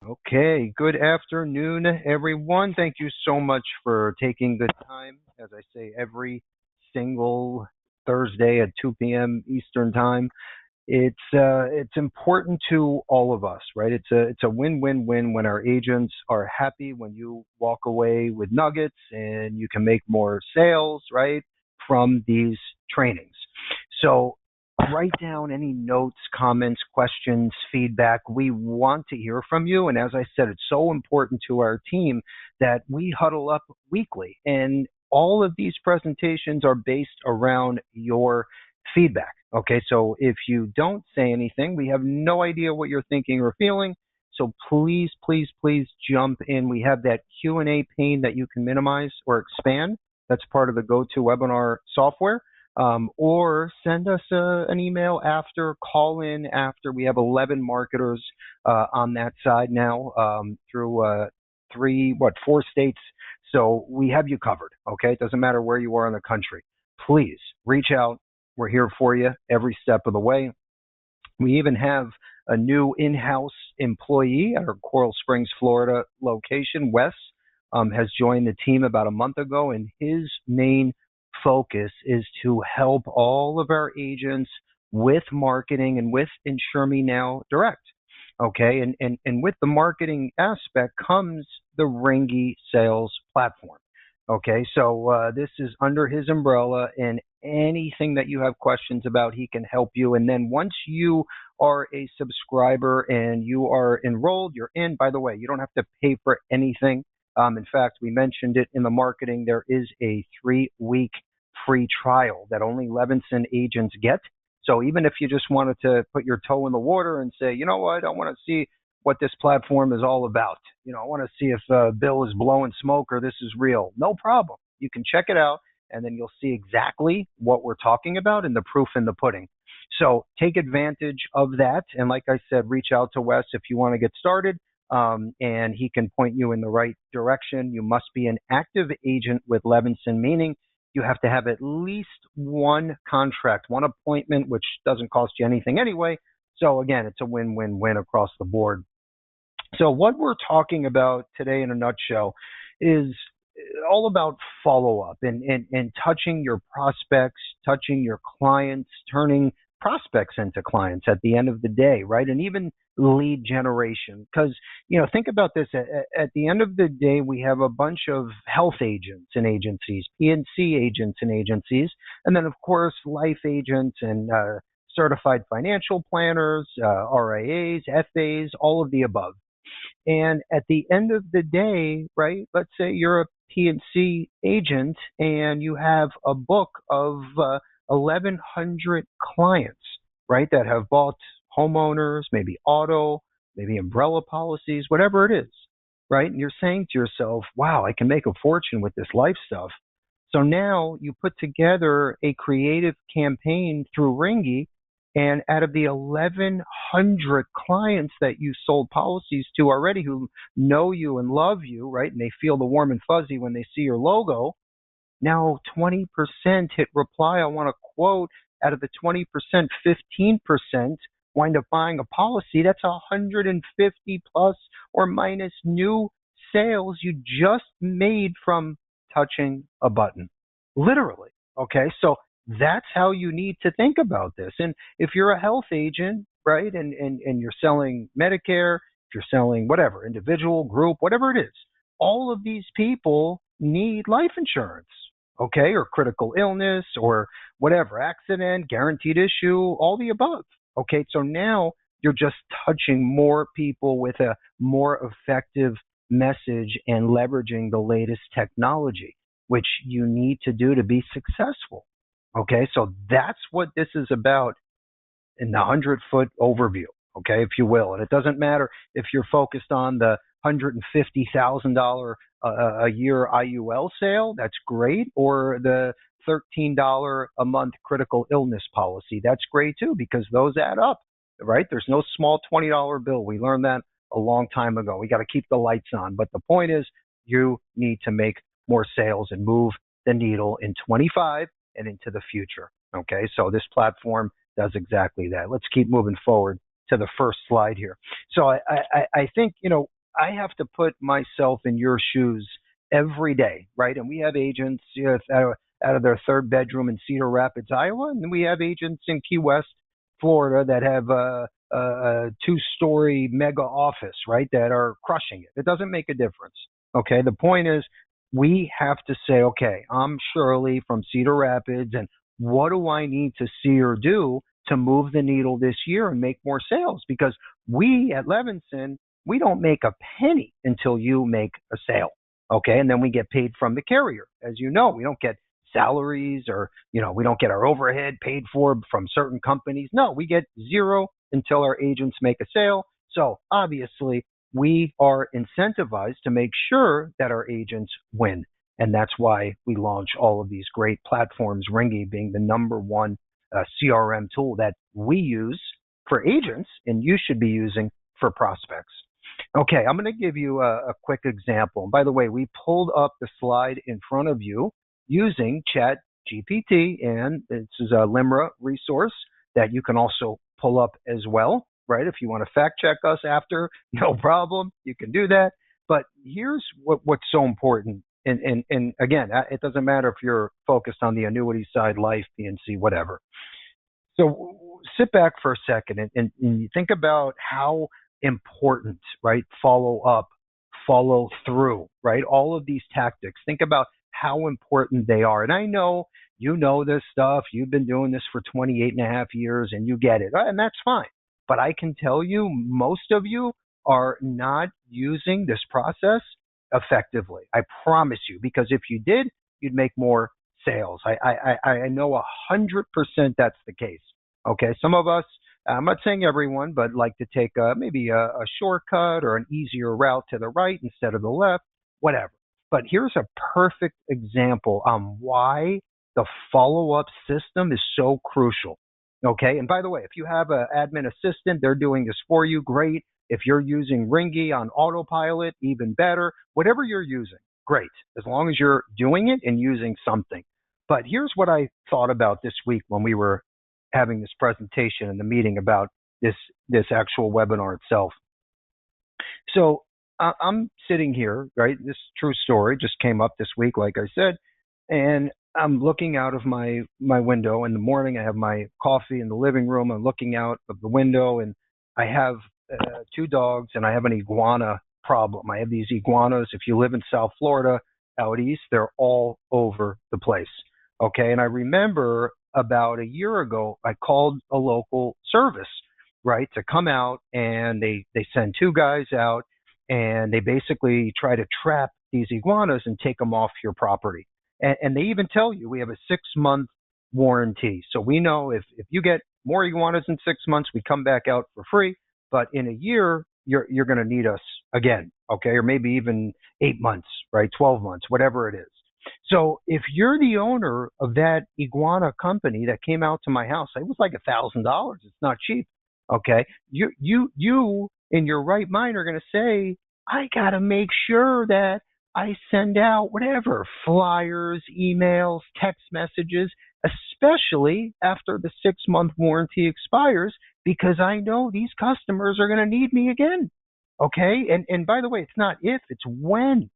Okay, good afternoon, everyone. Thank you so much for taking the time, as I say, every single Thursday at 2 p.m. Eastern Time. It's important to all of us, right? It's a win-win-win when our agents are happy, when you walk away with nuggets and you can make more sales, right, from these trainings. So write down any notes, comments, questions, feedback. We want to hear from you. And as I said, it's so important to our team that we huddle up weekly. And all of these presentations are based around your feedback. Okay, so if you don't say anything, we have no idea what you're thinking or feeling. So please, please, please jump in. We have that Q&A pane that you can minimize or expand. That's part of the GoToWebinar software. Or send us an email after, call in after. We have 11 marketers on that side now through four states. So we have you covered, okay? It doesn't matter where you are in the country. Please reach out. We're here for you every step of the way. We even have a new in-house employee at our Coral Springs, Florida location. Wes has joined the team about a month ago, and his main focus is to help all of our agents with marketing and with Insure Me Now Direct. Okay, and with the marketing aspect comes the Ringy sales platform. Okay, so this is under his umbrella, and anything that you have questions about, he can help you. And then once you are a subscriber and you are enrolled, you're in. By the way, you don't have to pay for anything. In fact, we mentioned it in the marketing. There is a 3-week free trial that only Levinson agents get. So even if you just wanted to put your toe in the water and say, you know what, I want to see what this platform is all about. I want to see if Bill is blowing smoke or this is real. No problem. You can check it out, and then you'll see exactly what we're talking about and the proof in the pudding. So take advantage of that. And like I said, reach out to Wes if you want to get started, and he can point you in the right direction. You must be an active agent with Levinson, meaning you have to have at least one contract, one appointment, which doesn't cost you anything anyway. So again, it's a win-win-win across the board. So what we're talking about today in a nutshell is all about follow-up and touching your prospects, touching your clients, turning prospects into clients at the end of the day, right? And even lead generation. Because, think about this. At the end of the day, we have a bunch of health agents and agencies, P&C agents and agencies, and then, of course, life agents and certified financial planners, RIAs, FAs, all of the above. And at the end of the day, right, let's say you're a P&C agent and you have a book of 1,100 clients, right, that have bought homeowners, maybe auto, maybe umbrella policies, whatever it is, right? And you're saying to yourself, wow, I can make a fortune with this life stuff. So now you put together a creative campaign through Ringy, and out of the 1,100 clients that you sold policies to already who know you and love you, right, and they feel the warm and fuzzy when they see your logo, now 20% hit reply. I want to quote, out of the 20%, 15% wind up buying a policy. That's 150 plus or minus new sales you just made from touching a button. Literally. Okay, so that's how you need to think about this. And if you're a health agent, right, and you're selling Medicare, if you're selling whatever, individual, group, whatever it is, all of these people need life insurance, okay, or critical illness or whatever, accident, guaranteed issue, all the above. Okay, so now you're just touching more people with a more effective message and leveraging the latest technology, which you need to do to be successful. Okay, so that's what this is about in the 100-foot overview, okay, if you will. And it doesn't matter if you're focused on the $150,000 a year IUL sale, that's great, or the $13 a month critical illness policy, that's great too, because those add up, right? There's no small $20 bill. We learned that a long time ago. We got to keep the lights on. But the point is, you need to make more sales and move the needle in 25 and into the future. Okay, so this platform does exactly that. Let's keep moving forward to the first slide here. So I think, I have to put myself in your shoes every day, right? And we have agents, out of their third bedroom in Cedar Rapids, Iowa, and we have agents in Key West, Florida, that have a two-story mega office, right? That are crushing it. It doesn't make a difference. Okay. The point is, we have to say, okay, I'm Shirley from Cedar Rapids, and what do I need to see or do to move the needle this year and make more sales? Because we at Levinson, we don't make a penny until you make a sale. Okay. And then we get paid from the carrier. As you know, we don't get salaries, or, we don't get our overhead paid for from certain companies. No, we get zero until our agents make a sale. So obviously, we are incentivized to make sure that our agents win. And that's why we launch all of these great platforms, Ringy being the number one CRM tool that we use for agents and you should be using for prospects. Okay, I'm going to give you a quick example. And by the way, we pulled up the slide in front of you using Chat GPT, and this is a LIMRA resource that you can also pull up as well, right? If you want to fact check us after, no problem, you can do that. But here's what's so important. And again, it doesn't matter if you're focused on the annuity side, life, PNC, whatever. So sit back for a second and you think about how important, right? Follow up, follow through, right? All of these tactics. Think about how important they are. And I know you know this stuff. You've been doing this for 28 and a half years and you get it. And that's fine. But I can tell you, most of you are not using this process effectively. I promise you, because if you did, you'd make more sales. I know 100% that's the case. Okay. Some of us, I'm not saying everyone, but like to take maybe a shortcut or an easier route to the right instead of the left, whatever. But here's a perfect example on why the follow-up system is so crucial. Okay. And by the way, if you have an admin assistant, they're doing this for you. Great. If you're using Ringy on autopilot, even better. Whatever you're using, great. As long as you're doing it and using something. But here's what I thought about this week when we were having this presentation and the meeting about this actual webinar itself. So I'm sitting here, right? This true story just came up this week, like I said, and I'm looking out of my window in the morning. I have my coffee in the living room. I'm looking out of the window, and I have two dogs, and I have an iguana problem. I have these iguanas. If you live in South Florida, out east, they're all over the place. Okay, and I remember about a year ago, I called a local service, right, to come out, and they send two guys out, and they basically try to trap these iguanas and take them off your property. And they even tell you we have a 6-month warranty. So we know if you get more iguanas in 6 months, we come back out for free. But in a year, you're going to need us again, okay, or maybe even 8 months, right, 12 months, whatever it is. So if you're the owner of that iguana company that came out to my house, it was like $1,000. It's not cheap. Okay. You in your right mind are going to say, I got to make sure that I send out whatever, flyers, emails, text messages, especially after the 6-month warranty expires, because I know these customers are going to need me again. Okay. And by the way, it's not if, it's when.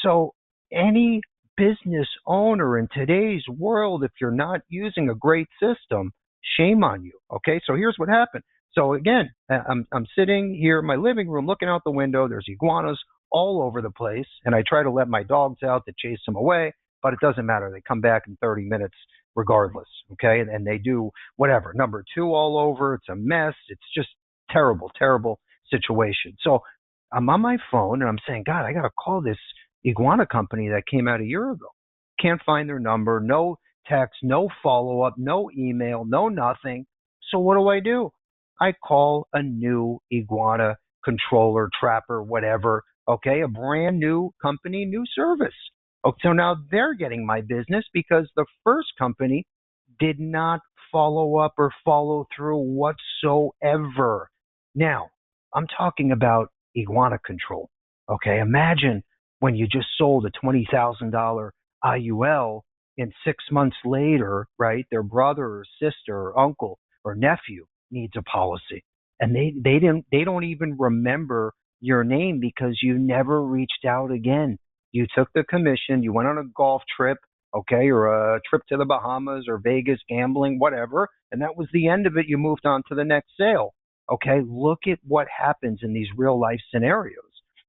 So any business owner in today's world, if you're not using a great system, shame on you. Okay, so here's what happened. So again, I'm sitting here in my living room looking out the window. There's iguanas all over the place, and I try to let my dogs out to chase them away, but it doesn't matter. They come back in 30 minutes regardless. Okay, and they do whatever. Number 2 all over. It's a mess. It's just terrible, terrible situation. So I'm on my phone and I'm saying, God, I got to call this iguana company that came out a year ago. Can't find their number, no text, no follow-up, no email, no nothing. So what do? I call a new iguana controller, trapper, whatever, okay, a brand new company, new service. Okay, so now they're getting my business because the first company did not follow up or follow through whatsoever. Now, I'm talking about iguana control. Okay, imagine when you just sold a $20,000 IUL and 6 months later, right, their brother or sister or uncle or nephew needs a policy. And they don't even remember your name because you never reached out again. You took the commission, you went on a golf trip, okay, or a trip to the Bahamas or Vegas gambling, whatever, and that was the end of it. You moved on to the next sale. Okay, look at what happens in these real life scenarios.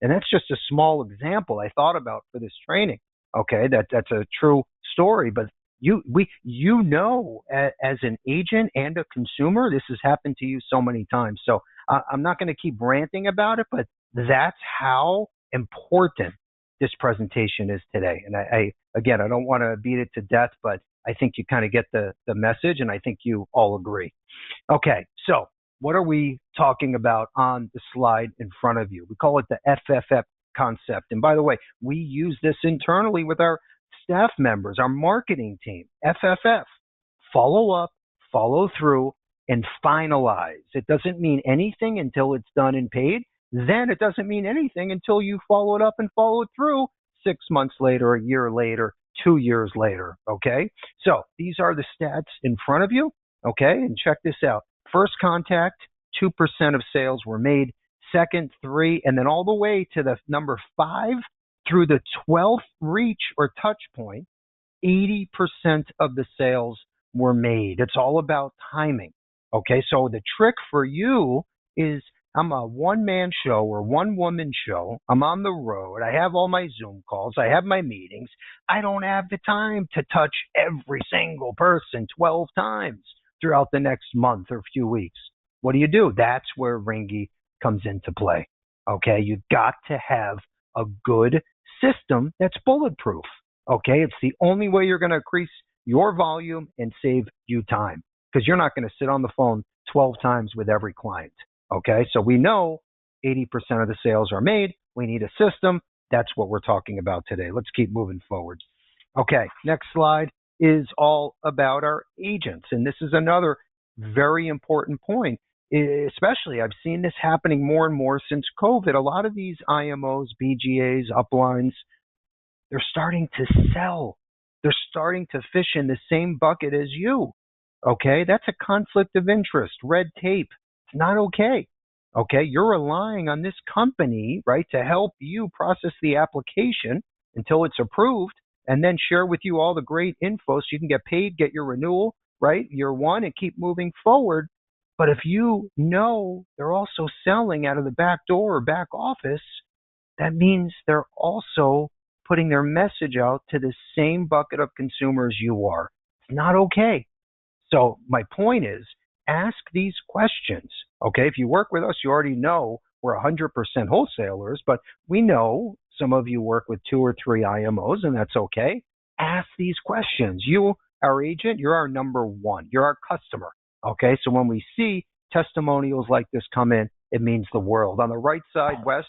And that's just a small example I thought about for this training. Okay, that's a true story, but as an agent and a consumer, this has happened to you so many times. So I'm not going to keep ranting about it, but that's how important this presentation is today. And I again, I don't want to beat it to death, but I think you kind of get the message, and I think you all agree. Okay, so what are we talking about on the slide in front of you? We call it the FFF concept. And by the way, we use this internally with our staff members, our marketing team. FFF, follow up, follow through, and finalize. It doesn't mean anything until it's done and paid. Then it doesn't mean anything until you follow it up and follow it through 6 months later, a year later, 2 years later. Okay? So these are the stats in front of you. Okay? And check this out. First contact, 2% of sales were made. Second, 3%, and then all the way to the number 5 through the 12th reach or touch point, 80% of the sales were made. It's all about timing. Okay, so the trick for you is I'm a one-man show or one-woman show. I'm on the road. I have all my Zoom calls. I have my meetings. I don't have the time to touch every single person 12 times throughout the next month or few weeks. What do? That's where Ringy comes into play. Okay, you've got to have a good system that's bulletproof. Okay, it's the only way you're going to increase your volume and save you time, because you're not going to sit on the phone 12 times with every client. Okay, so we know 80% of the sales are made. We need a system. That's what we're talking about today. Let's keep moving forward. Okay, next slide is all about our agents. And this is another very important point. Especially, I've seen this happening more and more since COVID. A lot of these IMOs, BGAs, uplines, they're starting to sell. They're starting to fish in the same bucket as you. Okay, that's a conflict of interest, red tape. It's not okay. Okay, you're relying on this company, right, to help you process the application until it's approved, and then share with you all the great info so you can get paid, get your renewal, right, year one, and keep moving forward. But if you know they're also selling out of the back door or back office, that means they're also putting their message out to the same bucket of consumers you are. It's not okay. So my point is, ask these questions. Okay, if you work with us, you already know we're 100% wholesalers, but we know some of you work with 2 or 3 IMOs, and that's okay. Ask these questions. You, our agent, you're our number one. You're our customer. Okay, so when we see testimonials like this come in, it means the world. On the right side, Wes,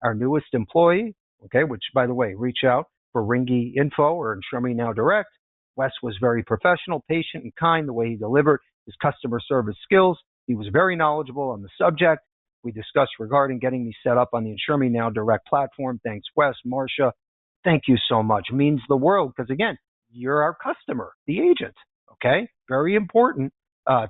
our newest employee, okay, which, by the way, reach out for Ringy Info or Insure Me Now Direct. Wes was very professional, patient, and kind the way he delivered his customer service skills. He was very knowledgeable on the subject. We discussed regarding getting me set up on the Insure Me Now Direct platform. Thanks, Wes. Marcia, thank you so much. It means the world because, again, you're our customer, the agent, okay? Very important.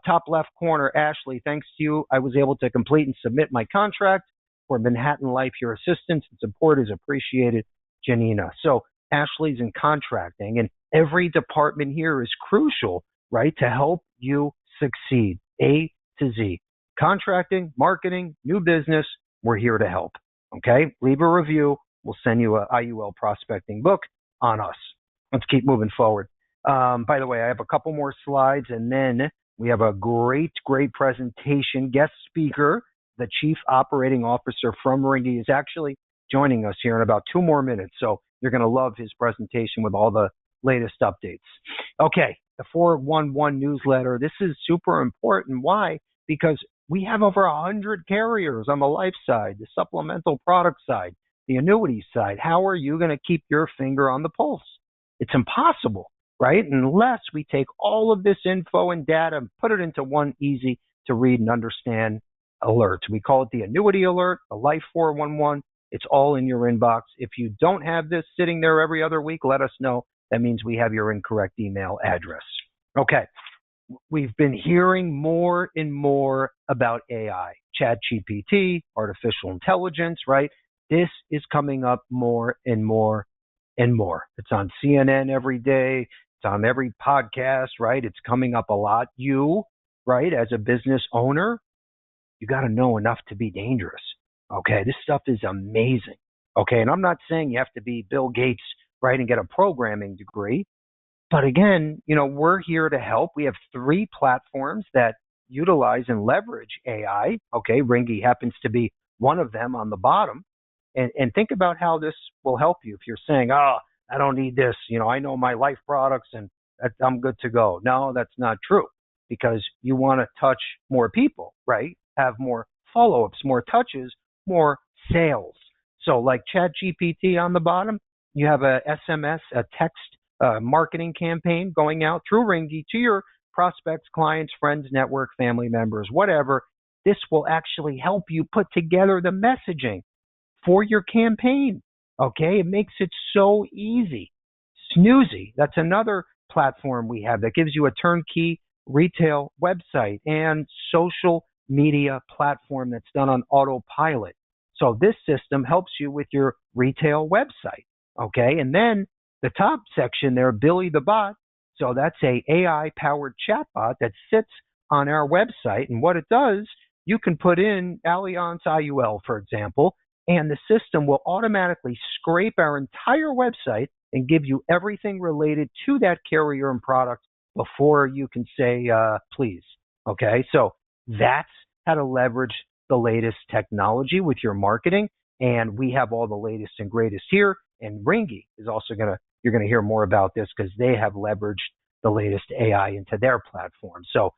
Top left corner, Ashley, thanks to you, I was able to complete and submit my contract for Manhattan Life. Your assistance and support is appreciated, Janina. So Ashley's in contracting, and every department here is crucial, right, to help you succeed, A to Z. Contracting, marketing, new business, we're here to help, okay? Leave a review. We'll send you a IUL prospecting book on us. Let's keep moving forward. By the way, I have a couple more slides, and then we have a great presentation. Guest speaker, the Chief Operating Officer from Ringy, is actually joining us here in about 2 more minutes. So you're going to love his presentation with all the latest updates. Okay, the 411 newsletter. This is super important. Why? Because we have over 100 carriers on the life side, the supplemental product side, the annuity side. How are you going to keep your finger on the pulse? It's impossible, right? Unless we take all of this info and data and put it into one easy to read and understand alert. We call it the annuity alert, the life 411. It's all in your inbox. If you don't have this sitting there every other week, let us know. That means we have your incorrect email address. Okay. We've been hearing more and more about AI, Chat GPT, artificial intelligence, right? This is coming up more and more and more. It's on CNN every day. It's on every podcast, right? It's coming up a lot. You, right, as a business owner, you got to know enough to be dangerous. Okay. This stuff is amazing. Okay. And I'm not saying you have to be Bill Gates, right, and get a programming degree. But again, we're here to help. We have three platforms that utilize and leverage AI. Okay, Ringy happens to be one of them on the bottom. And think about how this will help you if you're saying, oh, I don't need this. I know my life products and I'm good to go. No, that's not true because you want to touch more people, right? Have more follow ups, more touches, more sales. So, like Chat GPT on the bottom, you have a SMS, a text marketing campaign going out through Ringy to your prospects, clients, friends, network, family members, whatever. This will actually help you put together the messaging for your campaign. Okay, it makes it so easy. Snoozy, that's another platform we have that gives you a turnkey retail website and social media platform that's done on autopilot. So this system helps you with your retail website. Okay, and then the top section there, Billy the Bot. So that's a AI powered chatbot that sits on our website. And what it does, you can put in Allianz IUL, for example, and the system will automatically scrape our entire website and give you everything related to that carrier and product before you can say, please. Okay, so that's how to leverage the latest technology with your marketing. And we have all the latest and greatest here. And Ringy is also you're going to hear more about this because they have leveraged the latest AI into their platform. So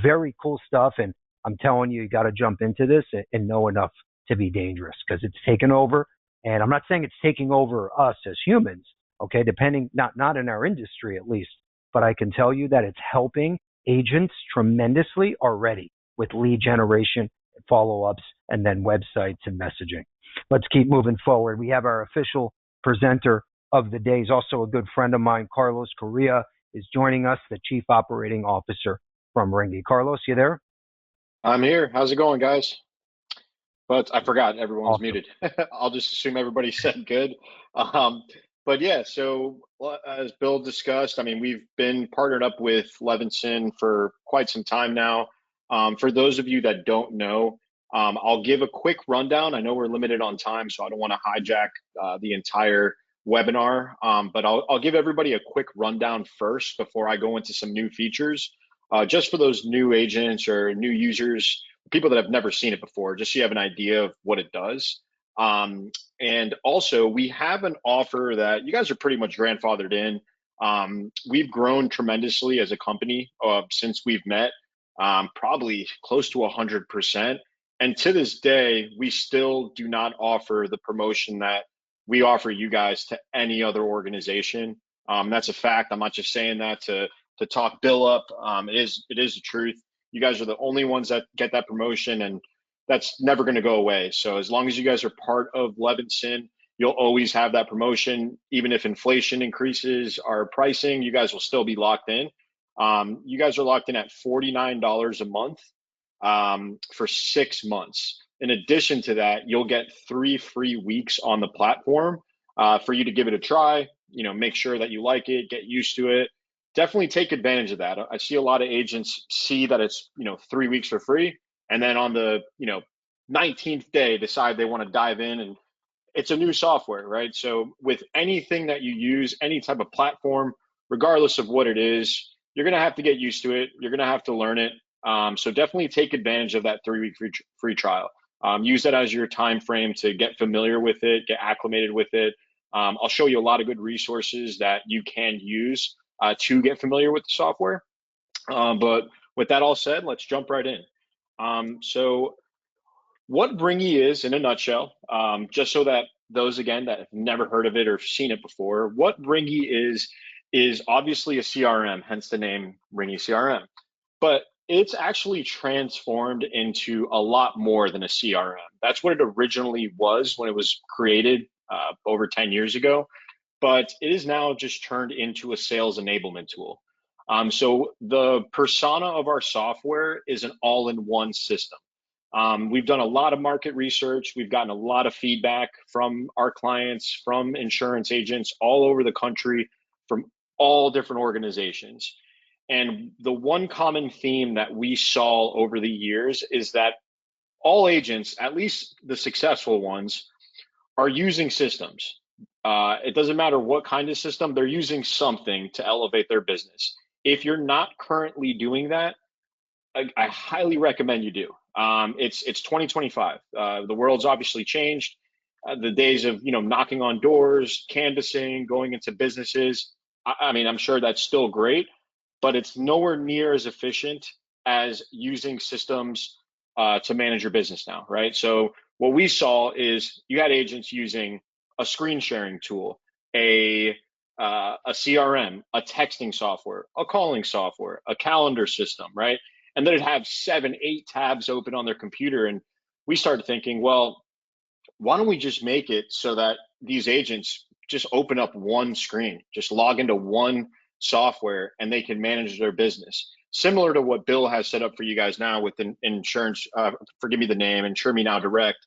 very cool stuff. And I'm telling you, you got to jump into this and know enough to be dangerous because it's taken over. And I'm not saying it's taking over us as humans, okay, depending, not in our industry at least, but I can tell you that it's helping agents tremendously already with lead generation, follow-ups, and then websites and messaging. Let's keep moving forward. We have our official presenter of the day. He's also a good friend of mine. Carlos Correa is joining us, the Chief Operating Officer from Ringy. Carlos, you there? I'm here. How's it going, guys? But I forgot everyone's Awesome. muted. I'll just assume everybody said good. Um, but yeah, so as Bill discussed, I mean, we've been partnered up with Levinson for quite some time now. For those of you that don't know, I'll give a quick rundown. I know we're limited on time, so I don't want to hijack the entire webinar, but I'll give everybody a quick rundown first before I go into some new features, just for those new agents or new users, people that have never seen it before, just so you have an idea of what it does. And also, we have an offer that you guys are pretty much grandfathered in. We've grown tremendously as a company since we've met, probably close to 100%. And to this day, we still do not offer the promotion that we offer you guys to any other organization. That's a fact. I'm not just saying that to talk Bill up. It is the truth. You guys are the only ones that get that promotion, and that's never going to go away. So as long as you guys are part of Levinson, you'll always have that promotion. Even if inflation increases our pricing, you guys will still be locked in. You guys are locked in at $49 a month for 6 months. In addition to that, you'll get 3 free weeks on the platform for you to give it a try. Make sure that you like it, get used to it. Definitely take advantage of that. I see a lot of agents see that it's 3 weeks for free, and then on the 19th day decide they want to dive in, and it's a new software, right? So with anything that you use, any type of platform, regardless of what it is, you're going to have to get used to it. You're going to have to learn it. So definitely take advantage of that 3-week free trial. Use that as your time frame to get familiar with it, get acclimated with it. I'll show you a lot of good resources that you can use to get familiar with the software. But with that all said, let's jump right in. So what Ringy is in a nutshell, just so that those again that have never heard of it or seen it before, what Ringy is obviously a CRM, hence the name Ringy CRM. But it's actually transformed into a lot more than a CRM. That's what it originally was when it was created over 10 years ago. But it is now just turned into a sales enablement tool. So the persona of our software is an all-in-one system. We've done a lot of market research. We've gotten a lot of feedback from our clients, from insurance agents all over the country, from all different organizations. And the one common theme that we saw over the years is that all agents, at least the successful ones, are using systems. It doesn't matter what kind of system, they're using something to elevate their business. If you're not currently doing that, I highly recommend you do. It's 2025. The world's obviously changed. The days of knocking on doors, canvassing, going into businesses. I mean, I'm sure that's still great, but it's nowhere near as efficient as using systems to manage your business now, right? So what we saw is you had agents using a screen sharing tool, a CRM, a texting software, a calling software, a calendar system, right? And then it'd have 7, 8 tabs open on their computer. And we started thinking, well, why don't we just make it so that these agents just open up one screen, just log into one software, and they can manage their business? Similar to what Bill has set up for you guys now with insurance, forgive me the name, Insure Me Now Direct.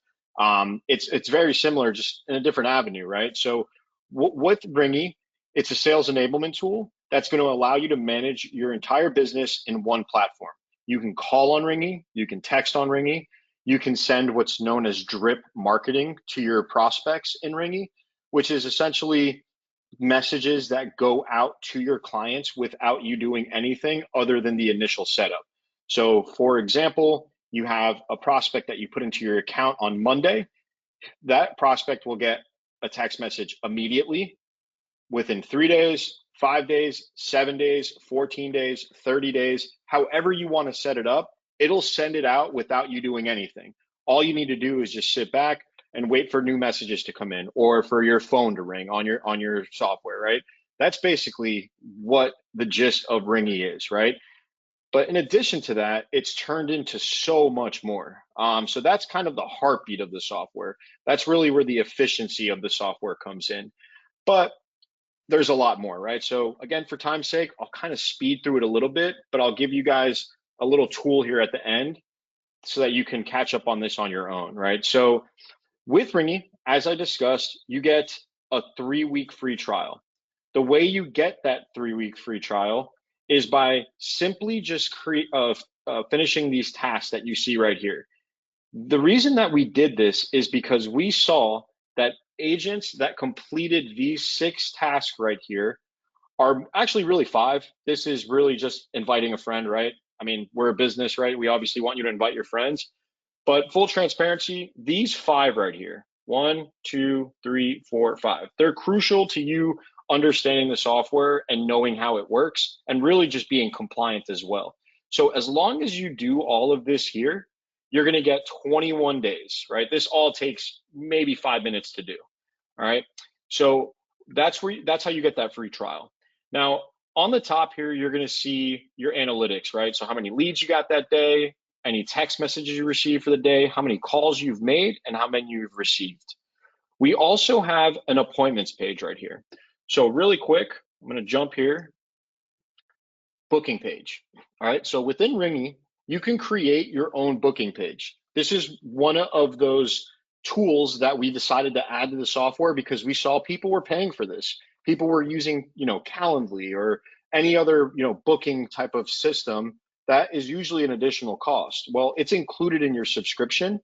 It's very similar, just in a different avenue, right? So with Ringy, it's a sales enablement tool that's going to allow you to manage your entire business in one platform. You can call on Ringy, you can text on Ringy, you can send what's known as drip marketing to your prospects in Ringy, which is essentially messages that go out to your clients without you doing anything other than the initial setup. So, for example, you have a prospect that you put into your account on Monday. That prospect will get a text message immediately within 3 days, 5 days, 7 days, 14 days, 30 days, however you want to set it up. It'll send it out without you doing anything. All you need to do is just sit back and wait for new messages to come in or for your phone to ring on your software, right? That's basically what the gist of Ringy is, right? But in addition to that, it's turned into so much more. So that's kind of the heartbeat of the software. That's really where the efficiency of the software comes in. But there's a lot more, right? So again, for time's sake, I'll kind of speed through it a little bit, but I'll give you guys a little tool here at the end so that you can catch up on this on your own, right? So with Ringy, as I discussed, you get a 3-week free trial. The way you get that 3-week free trial is by simply just finishing these tasks that you see right here. The reason that we did this is because we saw that agents that completed these 6 tasks right here are actually really 5. This is really just inviting a friend, right? I mean, we're a business, right? We obviously want you to invite your friends. But full transparency, these 5 right here, 1, 2, 3, 4, 5, they're crucial to you understanding the software and knowing how it works and really just being compliant as well. So as long as you do all of this here, you're going to get 21 days, right? This all takes maybe 5 minutes to do. All right. So that's how you get that free trial. Now, on the top here, you're going to see your analytics, right? So how many leads you got that day, any text messages you received for the day, how many calls you've made, and how many you've received. We also have an appointments page right here. So really quick, I'm going to jump here. Booking page. All right. So within Ringy, you can create your own booking page. This is one of those tools that we decided to add to the software because we saw people were paying for this. People were using, Calendly or any other, booking type of system that is usually an additional cost. Well, it's included in your subscription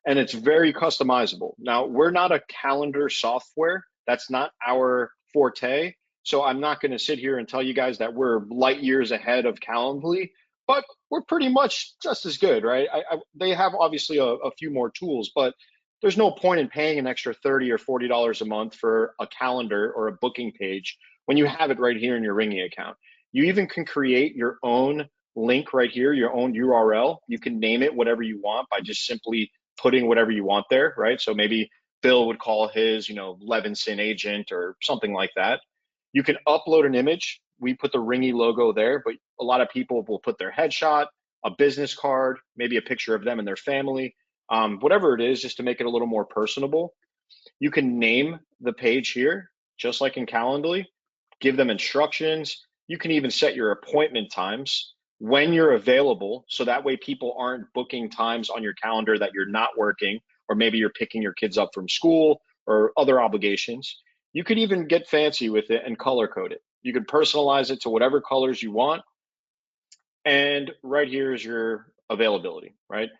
and it's very customizable. Now, we're not a calendar software. That's not our forte. So I'm not going to sit here and tell you guys that we're light years ahead of Calendly, but we're pretty much just as good, right? They have obviously a few more tools, but there's no point in paying an extra $30 or $40 a month for a calendar or a booking page when you have it right here in your Ringy account. You even can create your own link right here, your own URL. You can name it whatever you want by just simply putting whatever you want there, right? So maybe Bill would call his, Levinson agent or something like that. You can upload an image. We put the Ringy logo there, but a lot of people will put their headshot, a business card, maybe a picture of them and their family, whatever it is, just to make it a little more personable. You can name the page here, just like in Calendly, give them instructions, You can even set your appointment times when you're available. So that way people aren't booking times on your calendar that you're not working, or maybe you're picking your kids up from school or other obligations. You could even get fancy with it and color code it. You could personalize it to whatever colors you want. And right here is your availability, right?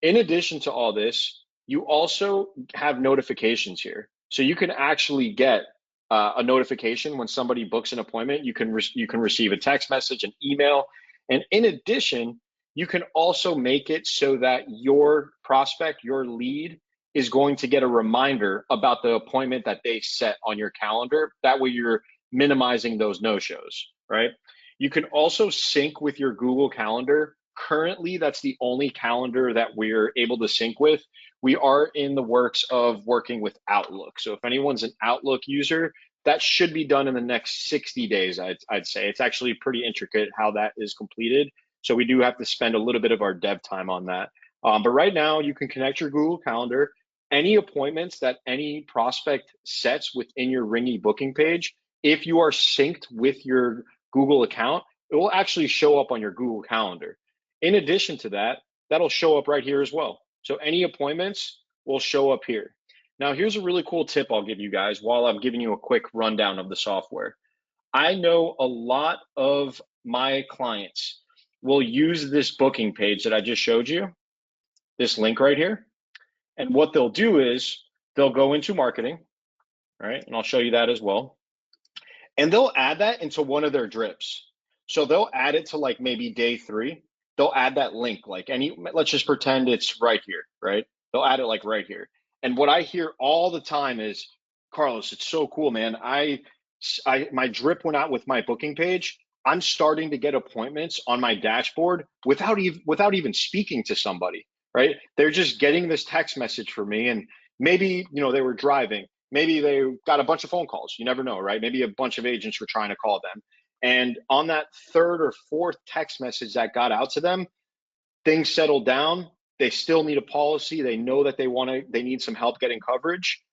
In addition to all this, you also have notifications here. So you can actually get a notification when somebody books an appointment. You can receive a text message, an email, and in addition, you can also make it so that your prospect, your lead, is going to get a reminder about the appointment that they set on your calendar. That way, you're minimizing those no-shows, right? You can also sync with your Google Calendar. Currently, that's the only calendar that we're able to sync with. We are in the works of working with Outlook. So if anyone's an Outlook user, that should be done in the next 60 days, I'd say. It's actually pretty intricate how that is completed. So we do have to spend a little bit of our dev time on that. But right now, you can connect your Google Calendar. Any appointments that any prospect sets within your Ringy booking page, if you are synced with your Google account, it will actually show up on your Google Calendar. In addition to that, that'll show up right here as well. So any appointments will show up here. Now, here's a really cool tip I'll give you guys while I'm giving you a quick rundown of the software. I know a lot of my clients will use this booking page that I just showed you, this link right here. And what they'll do is they'll go into marketing, right? And I'll show you that as well. And they'll add that into one of their drips. So they'll add it to like maybe day 3. They'll add that link, like let's just pretend it's right here, right? They'll add it like right here. And what I hear all the time is, Carlos, it's so cool, man. My drip went out with my booking page. I'm starting to get appointments on my dashboard without even speaking to somebody, right? They're just getting this text message for me, and maybe, they were driving. Maybe they got a bunch of phone calls. You never know, right? Maybe a bunch of agents were trying to call them. And on that third or fourth text message that got out to them, things settled down. They still need a policy. They know that they need some help getting coverage,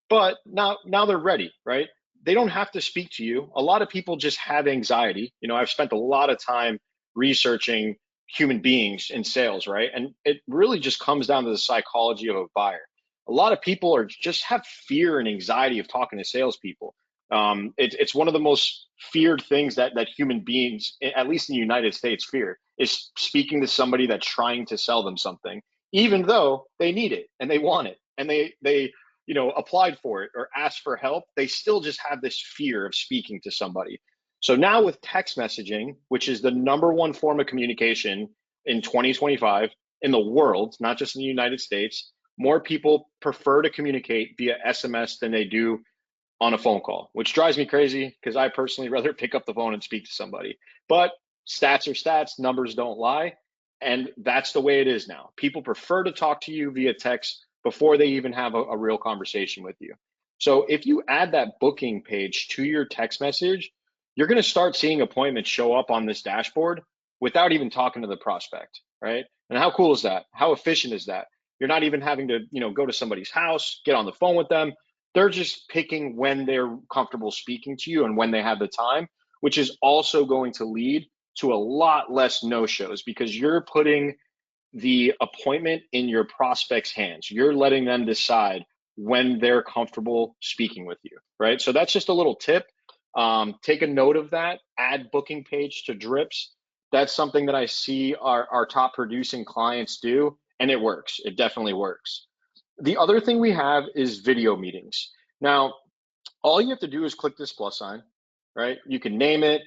but now they're ready, right? They don't have to speak to you. A lot of people just have anxiety. I've spent a lot of time researching human beings in sales, right? And it really just comes down to the psychology of a buyer. A lot of people just have fear and anxiety of talking to salespeople. It's one of the most feared things that human beings, at least in the United States, fear, is speaking to somebody that's trying to sell them something, even though they need it and they want it and they applied for it or asked for help. They still just have this fear of speaking to somebody. So now with text messaging, which is the number one form of communication in 2025 in the world, not just in the United States, more people prefer to communicate via SMS than they do on a phone call, which drives me crazy because I personally rather pick up the phone and speak to somebody. But stats are stats, numbers don't lie. And that's the way it is now. People prefer to talk to you via text before they even have a real conversation with you. So if you add that booking page to your text message, you're going to start seeing appointments show up on this dashboard without even talking to the prospect, right? And how cool is that? How efficient is that? You're not even having to, go to somebody's house, get on the phone with them. They're just picking when they're comfortable speaking to you and when they have the time, which is also going to lead to a lot less no-shows because you're putting the appointment in your prospect's hands. You're letting them decide when they're comfortable speaking with you, right? So that's just a little tip. Take a note of that. Add booking page to drips. That's something that I see our top producing clients do, and it works. It definitely works. The other thing we have is video meetings. Now, all you have to do is click this plus sign, right? You can name it,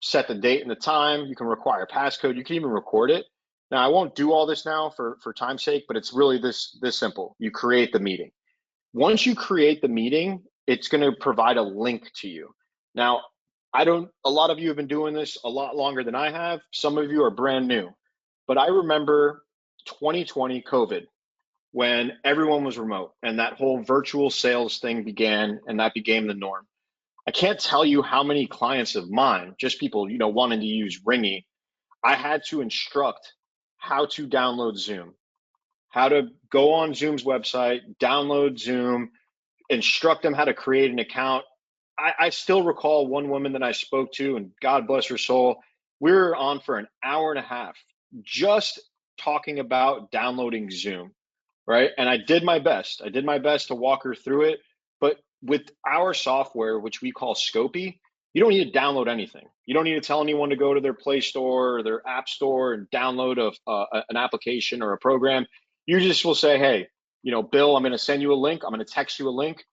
set the date and the time. You can require a passcode. You can even record it. Now, I won't do all this now for time's sake, but it's really this simple. You create the meeting. Once you create the meeting, it's going to provide a link to you. Now, a lot of you have been doing this a lot longer than I have. Some of you are brand new, but I remember 2020 COVID, when everyone was remote and that whole virtual sales thing began and that became the norm. I can't tell you how many clients of mine, just people, wanting to use Ringy, I had to instruct how to download Zoom, how to go on Zoom's website, download Zoom, instruct them how to create an account. I still recall one woman that I spoke to, and God bless her soul. We were on for an hour and a half just talking about downloading Zoom, right? And I did my best. I did my best to walk her through it. But with our software, which we call Scopy, you don't need to download anything. You don't need to tell anyone to go to their Play Store or their App Store and download an application or a program. You just will say, hey, Bill, I'm going to send you a link. I'm going to text you a link.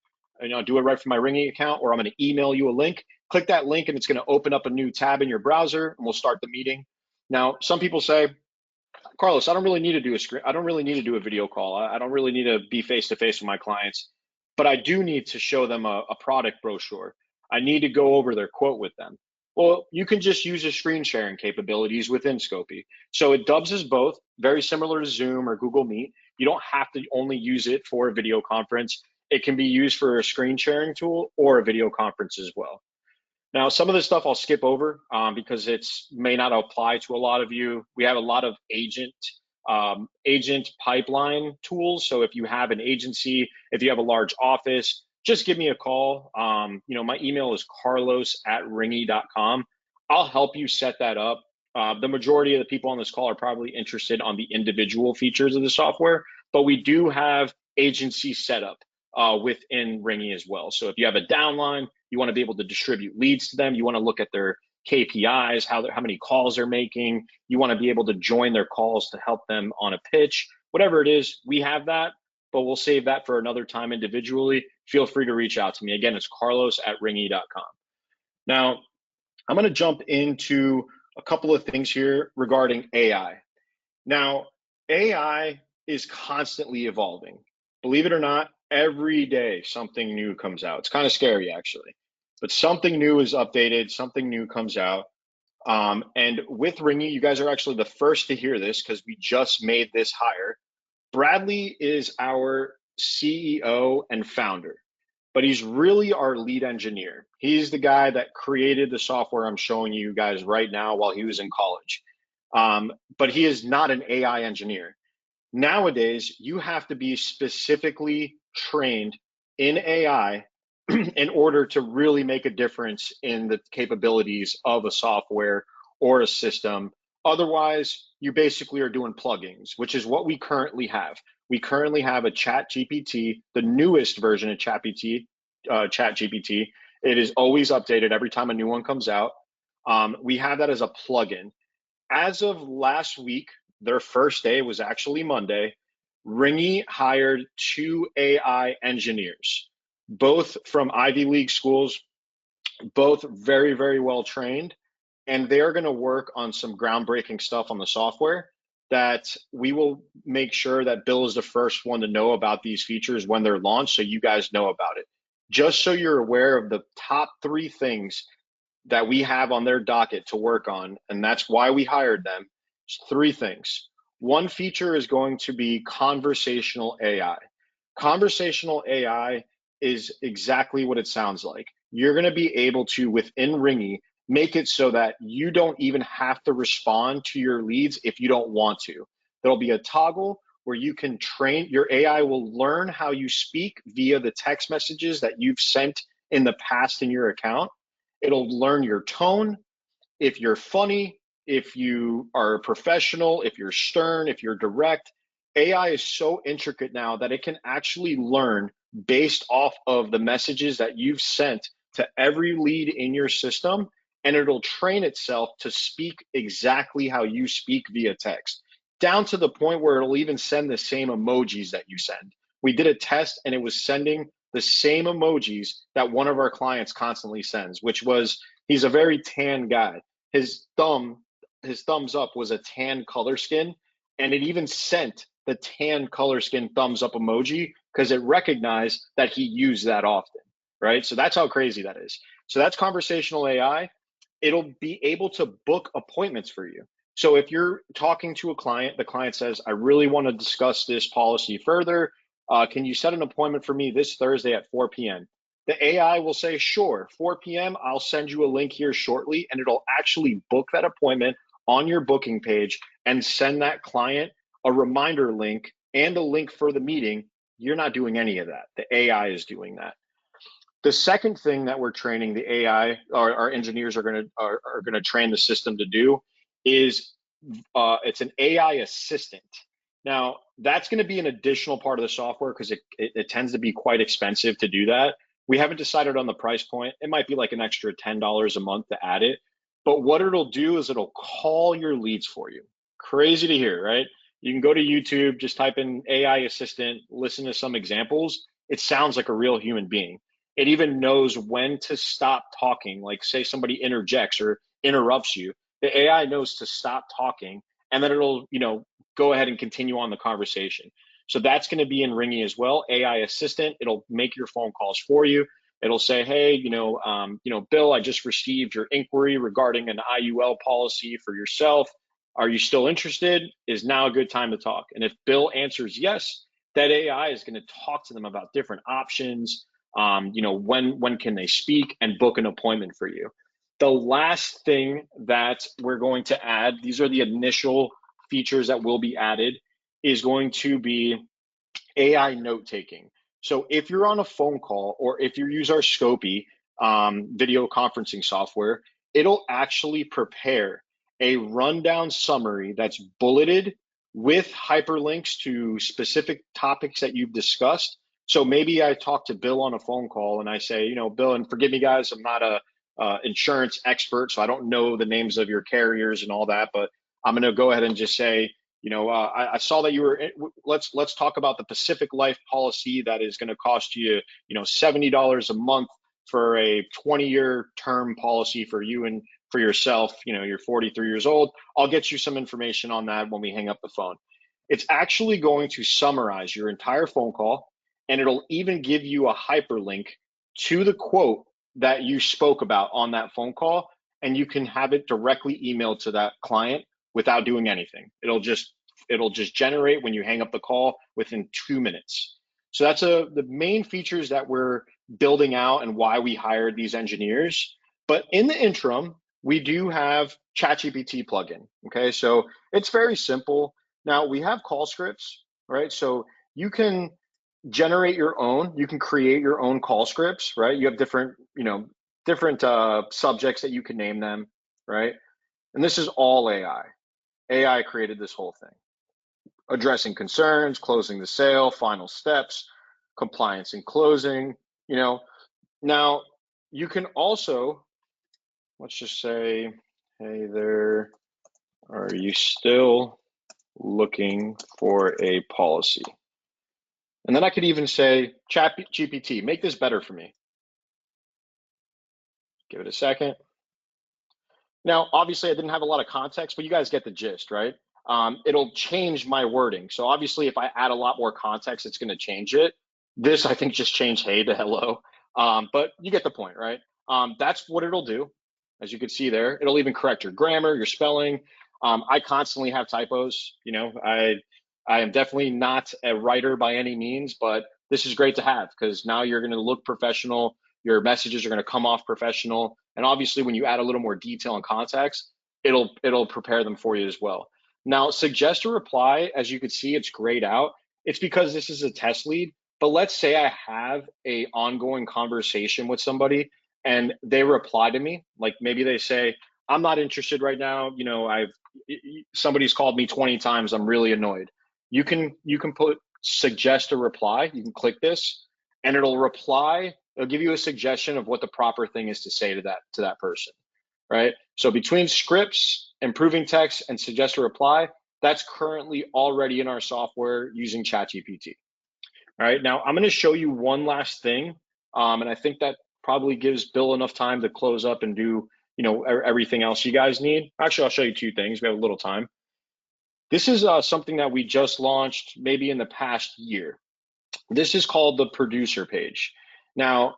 And I'll do it right from my Ringy account, or I'm going to email you a link. Click that link, and it's going to open up a new tab in your browser, and we'll start the meeting. Now, some people say, Carlos, I don't really need to do a screen. I don't really need to do a video call. I don't really need to be face to face with my clients, but I do need to show them a product brochure. I need to go over their quote with them. Well, you can just use the screen sharing capabilities within Scopy. So it dubs as both, very similar to Zoom or Google Meet. You don't have to only use it for a video conference. It can be used for a screen sharing tool or a video conference as well. Now, some of this stuff I'll skip over because it's may not apply to a lot of you. We have a lot of agent pipeline tools. So if you have an agency, if you have a large office, just give me a call. My email is carlos@ringy.com. I'll help you set that up. The majority of the people on this call are probably interested on the individual features of the software, but we do have agency setup within Ringy as well. So if you have a downline, you want to be able to distribute leads to them. You want to look at their KPIs, how many calls they're making. You want to be able to join their calls to help them on a pitch. Whatever it is, we have that, but we'll save that for another time individually. Feel free to reach out to me. Again, it's carlos@ringy.com. Now, I'm going to jump into a couple of things here regarding AI. Now, AI is constantly evolving. Believe it or not, every day something new comes out. It's kind of scary, actually. But something new is updated, something new comes out. And with Ringy, you guys are actually the first to hear this because we just made this hire. Bradley is our CEO and founder, but he's really our lead engineer. He's the guy that created the software I'm showing you guys right now while he was in college. But he is not an AI engineer. Nowadays, you have to be specifically trained in AI in order to really make a difference in the capabilities of a software or a system. Otherwise, you basically are doing plugins, which is what we currently have. We currently have a Chat GPT, the newest version of Chat GPT. It is always updated every time a new one comes out. We have that as a plugin. As of last week, their first day was actually Monday. Ringy hired 2 AI engineers, both from Ivy League schools, both very, very well trained, and they're going to work on some groundbreaking stuff on the software that we will make sure that Bill is the first one to know about these features when they're launched, so you guys know about it. Just so you're aware of the top 3 things that we have on their docket to work on, and that's why we hired them. It's 3 things. One feature is going to be conversational AI. Conversational AI is exactly what it sounds like. You're going to be able to, within Ringy, make it so that you don't even have to respond to your leads if you don't want to. There'll be a toggle where you can train, your AI will learn how you speak via the text messages that you've sent in the past in your account. It'll learn your tone, if you're funny, if you are professional, if you're stern, if you're direct. AI is so intricate now that it can actually learn based off of the messages that you've sent to every lead in your system, and it'll train itself to speak exactly how you speak via text, down to the point where it'll even send the same emojis that you send. We did a test and it was sending the same emojis that one of our clients constantly sends, which was, he's a very tan guy. His thumbs up was a tan color skin, and it even sent the tan color skin thumbs up emoji because it recognized that he used that often, right? So that's how crazy that is. So that's conversational AI. It'll be able to book appointments for you. So if you're talking to a client, the client says, I really want to discuss this policy further. Can you set an appointment for me this Thursday at 4 p.m.? The AI will say, sure, 4 p.m., I'll send you a link here shortly, and it'll actually book that appointment on your booking page and send that client a reminder link and a link for the meeting. You're not doing any of that. The AI is doing that. The second thing that we're training the AI, or our engineers are gonna train the system to do, is it's an AI assistant. Now, that's going to be an additional part of the software because it tends to be quite expensive to do that. We haven't decided on the price point. It might be like an extra $10 a month to add it. But what it'll do is it'll call your leads for you. Crazy to hear, right? You can go to YouTube, just type in AI assistant, listen to some examples. It sounds like a real human being. It even knows when to stop talking. Like, say somebody interjects or interrupts you, the AI knows to stop talking, and then it'll, go ahead and continue on the conversation. So that's going to be in Ringy as well. AI assistant. It'll make your phone calls for you. It'll say, hey, Bill, I just received your inquiry regarding an IUL policy for yourself. Are you still interested? Is now a good time to talk? And if Bill answers yes, that AI is going to talk to them about different options. When can they speak and book an appointment for you. The last thing that we're going to add, these are the initial features that will be added, is going to be AI note taking. So if you're on a phone call or if you use our Scopy video conferencing software, it'll actually prepare a rundown summary that's bulleted with hyperlinks to specific topics that you've discussed. So maybe I talk to Bill on a phone call and I say, Bill, and forgive me guys, I'm not a insurance expert, so I don't know the names of your carriers and all that, but I'm going to go ahead and just say, I saw that you were. Let's talk about the Pacific Life policy that is going to cost you, $70 a month for a 20-year term policy for you and for yourself. You're 43 years old. I'll get you some information on that when we hang up the phone. It's actually going to summarize your entire phone call, and it'll even give you a hyperlink to the quote that you spoke about on that phone call, and you can have it directly emailed to that client without doing anything. It'll just generate when you hang up the call within 2 minutes. So that's the main features that we're building out and why we hired these engineers. But in the interim, we do have ChatGPT plugin. Okay, so it's very simple. Now we have call scripts, right? So you can generate your own. You can create your own call scripts, right? You have different subjects that you can name them, right? And this is all AI. AI created this whole thing. Addressing concerns, closing the sale, final steps, compliance and closing. Now you can also, let's just say, hey there, are you still looking for a policy? And then I could even say, Chat GPT, make this better for me. Give it a second. Now, obviously, I didn't have a lot of context, but you guys get the gist, right? It'll change my wording. So obviously, if I add a lot more context, it's going to change it. This, I think, just changed hey to hello. But you get the point, right? That's what it'll do. As you can see there, it'll even correct your grammar, your spelling. I constantly have typos. I am definitely not a writer by any means, but this is great to have because now you're going to look professional. Your messages are going to come off professional. And obviously, when you add a little more detail and context, it'll prepare them for you as well. Now, suggest a reply, as you can see, it's grayed out. It's because this is a test lead. But let's say I have a ongoing conversation with somebody and they reply to me, like maybe they say, I'm not interested right now. Somebody's called me 20 times. I'm really annoyed. You can put suggest a reply. You can click this and it'll reply. It'll give you a suggestion of what the proper thing is to say to that person, right? So between scripts, improving text, and suggest a reply, that's currently already in our software using ChatGPT. All right, now I'm going to show you one last thing, and I think that probably gives Bill enough time to close up and do everything else you guys need. Actually, I'll show you two things. We have a little time. This is something that we just launched maybe in the past year. This is called the producer page. Now,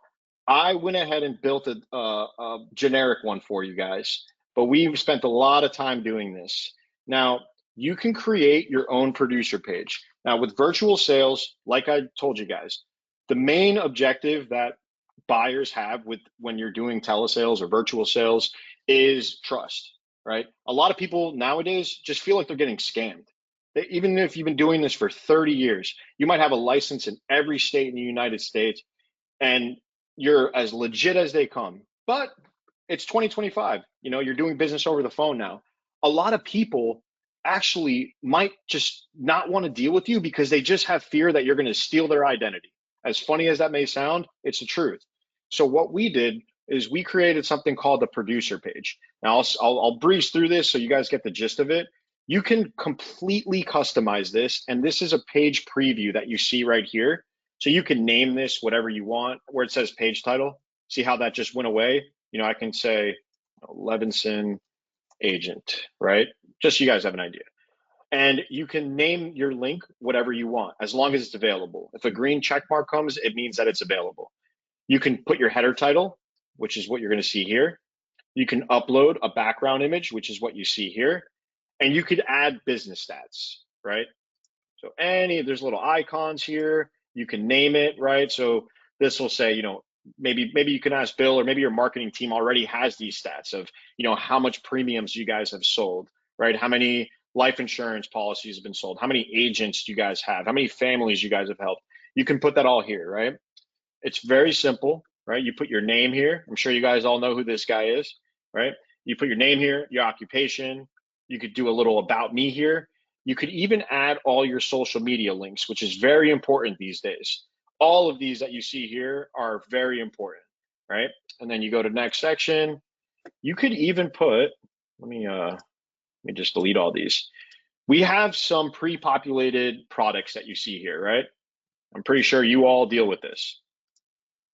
I went ahead and built a generic one for you guys, but we've spent a lot of time doing this. Now, you can create your own producer page. Now, with virtual sales, like I told you guys, the main objective that buyers have when you're doing telesales or virtual sales is trust, right? A lot of people nowadays just feel like they're getting scammed. Even if you've been doing this for 30 years, you might have a license in every state in the United States, and you're as legit as they come. But it's 2025. You're doing business over the phone now. A lot of people actually might just not want to deal with you because they just have fear that you're going to steal their identity. As funny as that may sound, it's the truth. So what we did is we created something called the producer page. Now I'll breeze through this so you guys get the gist of it. You can completely customize this, and this is a page preview that you see right here. So you can name this whatever you want, where it says page title. See how that just went away? I can say Levinson agent, right? Just so you guys have an idea. And you can name your link whatever you want, as long as it's available. If a green check mark comes, it means that it's available. You can put your header title, which is what you're going to see here. You can upload a background image, which is what you see here. And you could add business stats, right? So there's little icons here. You can name it, right? So this will say, maybe you can ask Bill, or maybe your marketing team already has these stats of, how much premiums you guys have sold, right? How many life insurance policies have been sold? How many agents do you guys have? How many families you guys have helped? You can put that all here, right? It's very simple, right? You put your name here. I'm sure you guys all know who this guy is, right? You put your name here, your occupation. You could do a little about me here. You could even add all your social media links, which is very important these days. All of these that you see here are very important, right? And then you go to next section. You could even put, let me just delete all these. We have some pre-populated products that you see here, right? I'm pretty sure you all deal with this.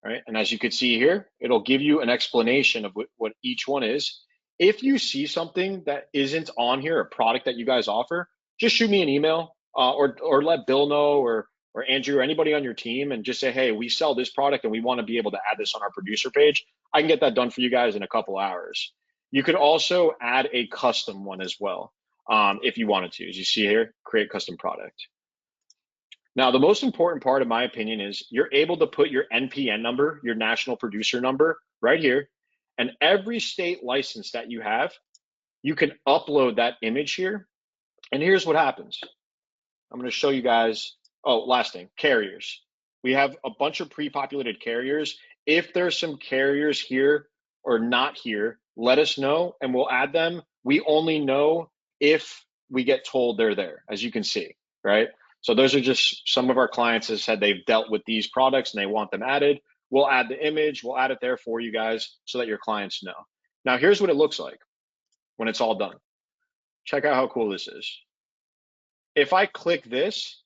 Right? And as you can see here, it'll give you an explanation of what each one is. If you see something that isn't on here, a product that you guys offer, just shoot me an email, or let Bill know, or Andrew, or anybody on your team, and just say, hey, we sell this product and we want to be able to add this on our producer page. I can get that done for you guys in a couple hours. You could also add a custom one as well, if you wanted to. As you see here, create custom product. Now, the most important part, in my opinion, is you're able to put your NPN number, your national producer number, right here. And every state license that you have, you can upload that image here. And here's what happens. I'm going to show you guys. Oh, last thing, carriers. We have a bunch of pre-populated carriers. If there's some carriers here or not here, let us know and we'll add them. We only know if we get told they're there, as you can see, right? So those are just some of our clients that said they've dealt with these products and they want them added. We'll add the image, we'll add it there for you guys so that your clients know. Now, here's what it looks like when it's all done. Check out how cool this is. If I click this,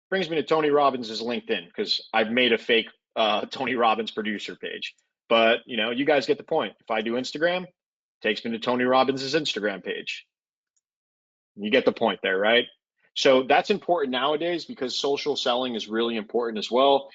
brings me to Tony Robbins' LinkedIn, because I've made a fake Tony Robbins producer page. But you guys get the point. If I do Instagram, it takes me to Tony Robbins' Instagram page. You get the point there, right? So that's important nowadays because social selling is really important as well.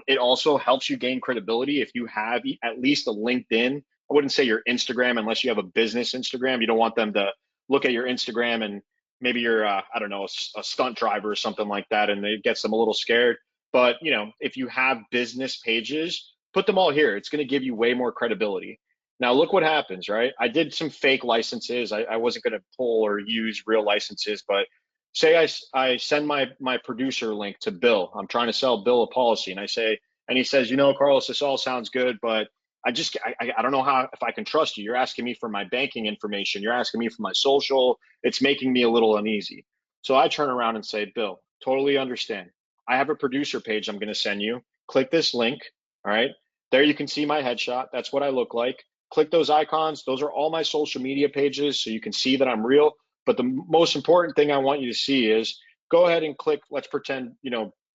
It also helps you gain credibility if you have at least a LinkedIn. I wouldn't say your Instagram unless you have a business Instagram. You don't want them to look at your Instagram and maybe you're, I don't know, a stunt driver or something like that, and it gets them a little scared. But if you have business pages, put them all here. It's going to give you way more credibility. Now look what happens, right? I did some fake licenses. I wasn't going to pull or use real licenses, but say I send my producer link to Bill. I'm trying to sell Bill a policy, and he says, Carlos, this all sounds good, but I don't know if I can trust you. You're asking me for my banking information. You're asking me for my social. It's making me a little uneasy. So I turn around and say, Bill, totally understand. I have a producer page I'm going to send you. Click this link. All right. There you can see my headshot. That's what I look like. Click those icons. Those are all my social media pages, so you can see that I'm real. But the most important thing I want you to see is go ahead and click. Let's pretend we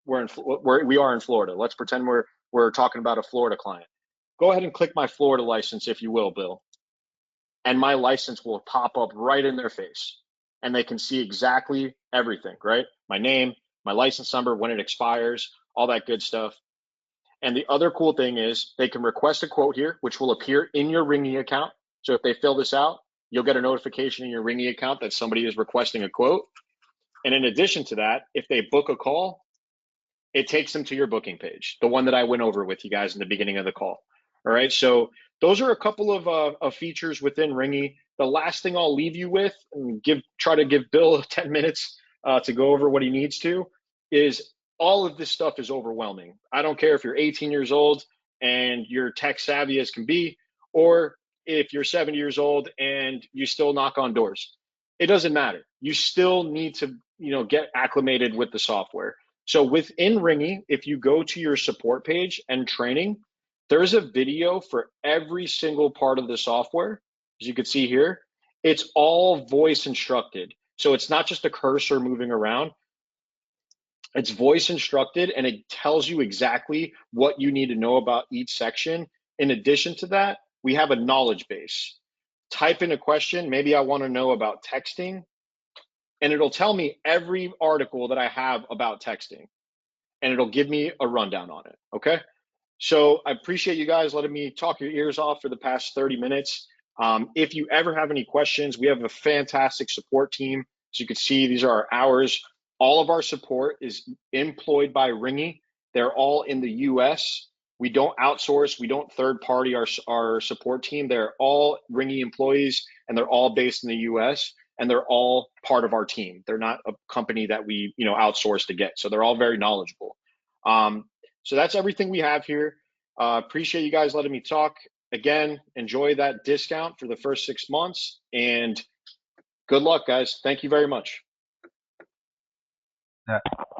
are in Florida. Let's pretend we're talking about a Florida client. Go ahead and click my Florida license, if you will, Bill, and my license will pop up right in their face, and they can see exactly everything, right? My name, my license number, when it expires, all that good stuff. And the other cool thing is they can request a quote here, which will appear in your Ringy account. So if they fill this out, you'll get a notification in your Ringy account that somebody is requesting a quote. And in addition to that, if they book a call, it takes them to your booking page, the one that I went over with you guys in the beginning of the call. All right. So those are a couple of features within Ringy. The last thing I'll leave you with, and try to give Bill 10 minutes to go over what he needs to, is all of this stuff is overwhelming. I don't care if you're 18 years old and you're tech savvy as can be, or if you're 70 years old and you still knock on doors. It doesn't matter. You still need to, get acclimated with the software. So within Ringy, if you go to your support page and training, there's a video for every single part of the software. As you can see here, it's all voice instructed. So it's not just a cursor moving around. It's voice instructed and it tells you exactly what you need to know about each section. In addition to that, we have a knowledge base. Type in a question, maybe I want to know about texting, and it'll tell me every article that I have about texting, and it'll give me a rundown on it. Okay. So I appreciate you guys letting me talk your ears off for the past 30 minutes. If you ever have any questions, we have a fantastic support team. As you can see, these are our hours. All of our support is employed by Ringy. They're all in the US. We don't outsource. We don't third party our support team. They're all Ringy employees and they're all based in the US and they're all part of our team. They're not a company that we, outsource to get. So they're all very knowledgeable. So that's everything we have here. Appreciate you guys letting me talk. Again, enjoy that discount for the first 6 months and good luck, guys. Thank you very much.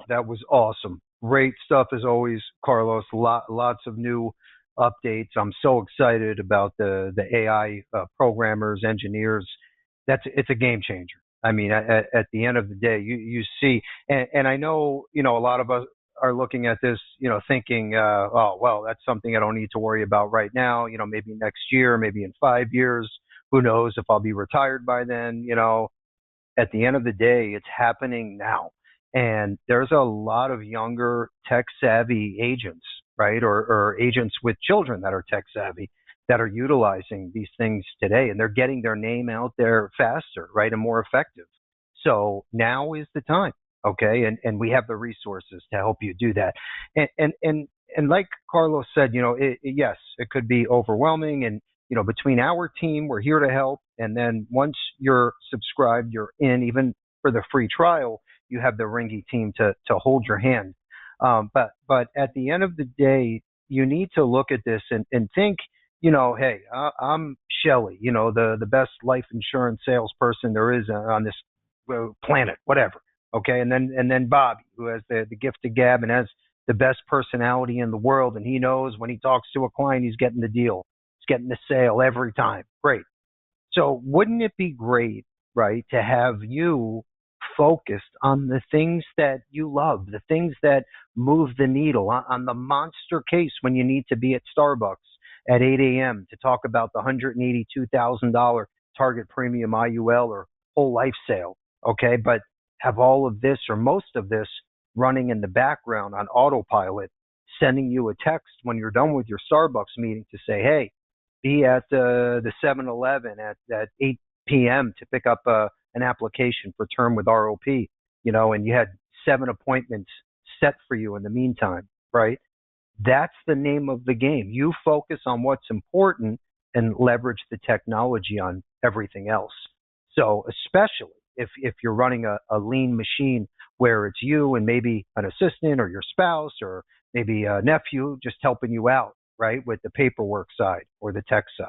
That was awesome. Great stuff as always, Carlos. Lots of new updates. I'm so excited about the AI programmers, engineers. It's a game changer. I mean, at the end of the day, you see, and I know, a lot of us are looking at this, thinking, oh, well, that's something I don't need to worry about right now. Maybe next year, maybe in 5 years, who knows if I'll be retired by then. At the end of the day, it's happening now. And there's a lot of younger tech savvy agents, right? Or agents with children that are tech savvy that are utilizing these things today and they're getting their name out there faster, right? And more effective. So now is the time. Okay. And we have the resources to help you do that. And like Carlos said, yes, it could be overwhelming. And, between our team, we're here to help. And then once you're subscribed, you're in, even for the free trial, you have the Ringy team to hold your hand. But at the end of the day, you need to look at this and think, hey, I'm Shelly, the best life insurance salesperson there is on this planet, whatever. Okay. And then Bobby, who has the gift of gab and has the best personality in the world. And he knows when he talks to a client, he's getting the deal. He's getting the sale every time. Great. So wouldn't it be great, right, to have you focused on the things that you love, the things that move the needle, on the monster case when you need to be at Starbucks at 8 a.m. to talk about the $182,000 target premium IUL or whole life sale, okay? But have all of this or most of this running in the background on autopilot, sending you a text when you're done with your Starbucks meeting to say, hey, be at the 7-Eleven at 8 p.m. to pick up an application for term with ROP, and you had 7 appointments set for you in the meantime, right? That's the name of the game. You focus on what's important and leverage the technology on everything else. So especially if you're running a lean machine where it's you and maybe an assistant or your spouse or maybe a nephew just helping you out, right, with the paperwork side or the tech side.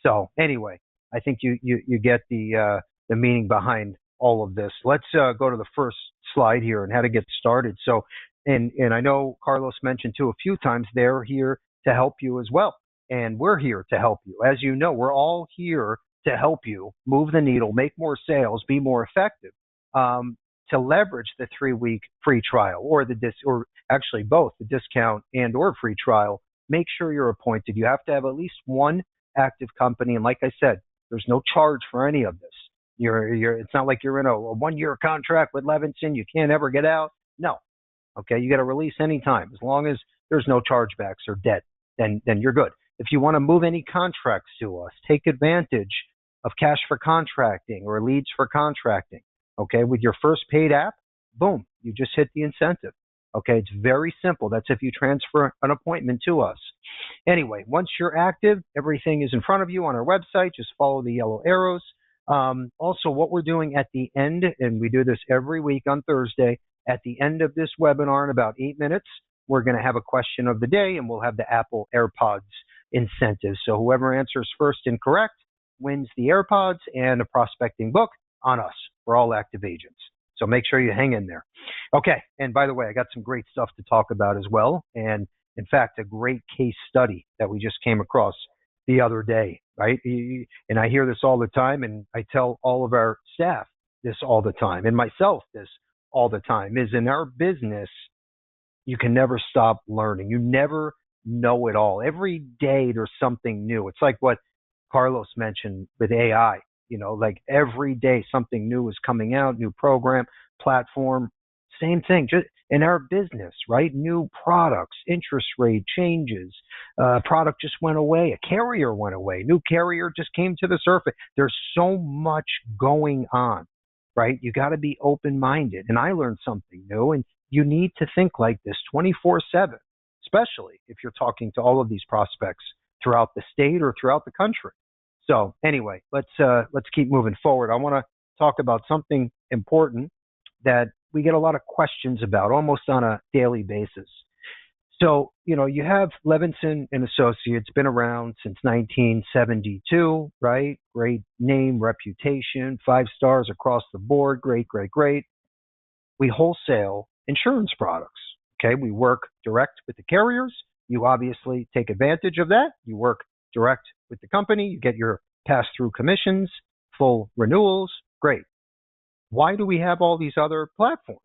So anyway, I think you get the meaning behind all of this. Let's go to the first slide here and how to get started. So, and I know Carlos mentioned too a few times they're here to help you as well, and we're here to help you. As you know, we're all here to help you move the needle, make more sales, be more effective. To leverage the 3-week free trial or or actually both the discount and or free trial, make sure you're appointed. You have to have at least one active company, and like I said, there's no charge for any of this. It's not like you're in a 1-year contract with Levinson. You can't ever get out. No. Okay. You got to release anytime. As long as there's no chargebacks or debt, then you're good. If you want to move any contracts to us, take advantage of cash for contracting or leads for contracting. Okay. With your first paid app, boom, you just hit the incentive. Okay. It's very simple. That's if you transfer an appointment to us. Anyway, once you're active, everything is in front of you on our website. Just follow the yellow arrows. Also, what we're doing at the end, and we do this every week on Thursday, At the end of this webinar in about 8 minutes, we're going to have a question of the day, and we'll have the Apple AirPods incentive. So whoever answers first and correct wins the AirPods and a prospecting book on us for all active agents. So make sure you hang in there. Okay, and by the way, I got some great stuff to talk about as well. And in fact, a great case study that we just came across the other day, right? And I hear this all the time, and I tell all of our staff this all the time, and myself this all the time, is in our business, you can never stop learning. You never know it all. Every day there's something new. It's like what Carlos mentioned with AI. Like every day something new is coming out, new program, platform, same thing. Just in our business, right? New products, interest rate changes, product just went away, a carrier went away, new carrier just came to the surface. There's so much going on, right? You got to be open-minded. And I learned something new, and you need to think like this 24/7, especially if you're talking to all of these prospects throughout the state or throughout the country. So anyway, let's keep moving forward. I want to talk about something important that we get a lot of questions about almost on a daily basis. So, you have Levinson and Associates, been around since 1972, right? Great name, reputation, 5 stars across the board. Great, great, great. We wholesale insurance products. Okay, we work direct with the carriers. You obviously take advantage of that. You work direct with the company. You get your pass-through commissions, full renewals. Great. Why do we have all these other platforms,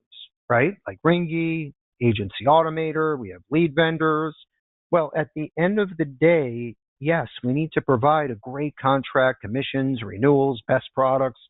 right? Like Ringy, Agency Automator, we have lead vendors. Well, at the end of the day, yes, we need to provide a great contract, commissions, renewals, best products.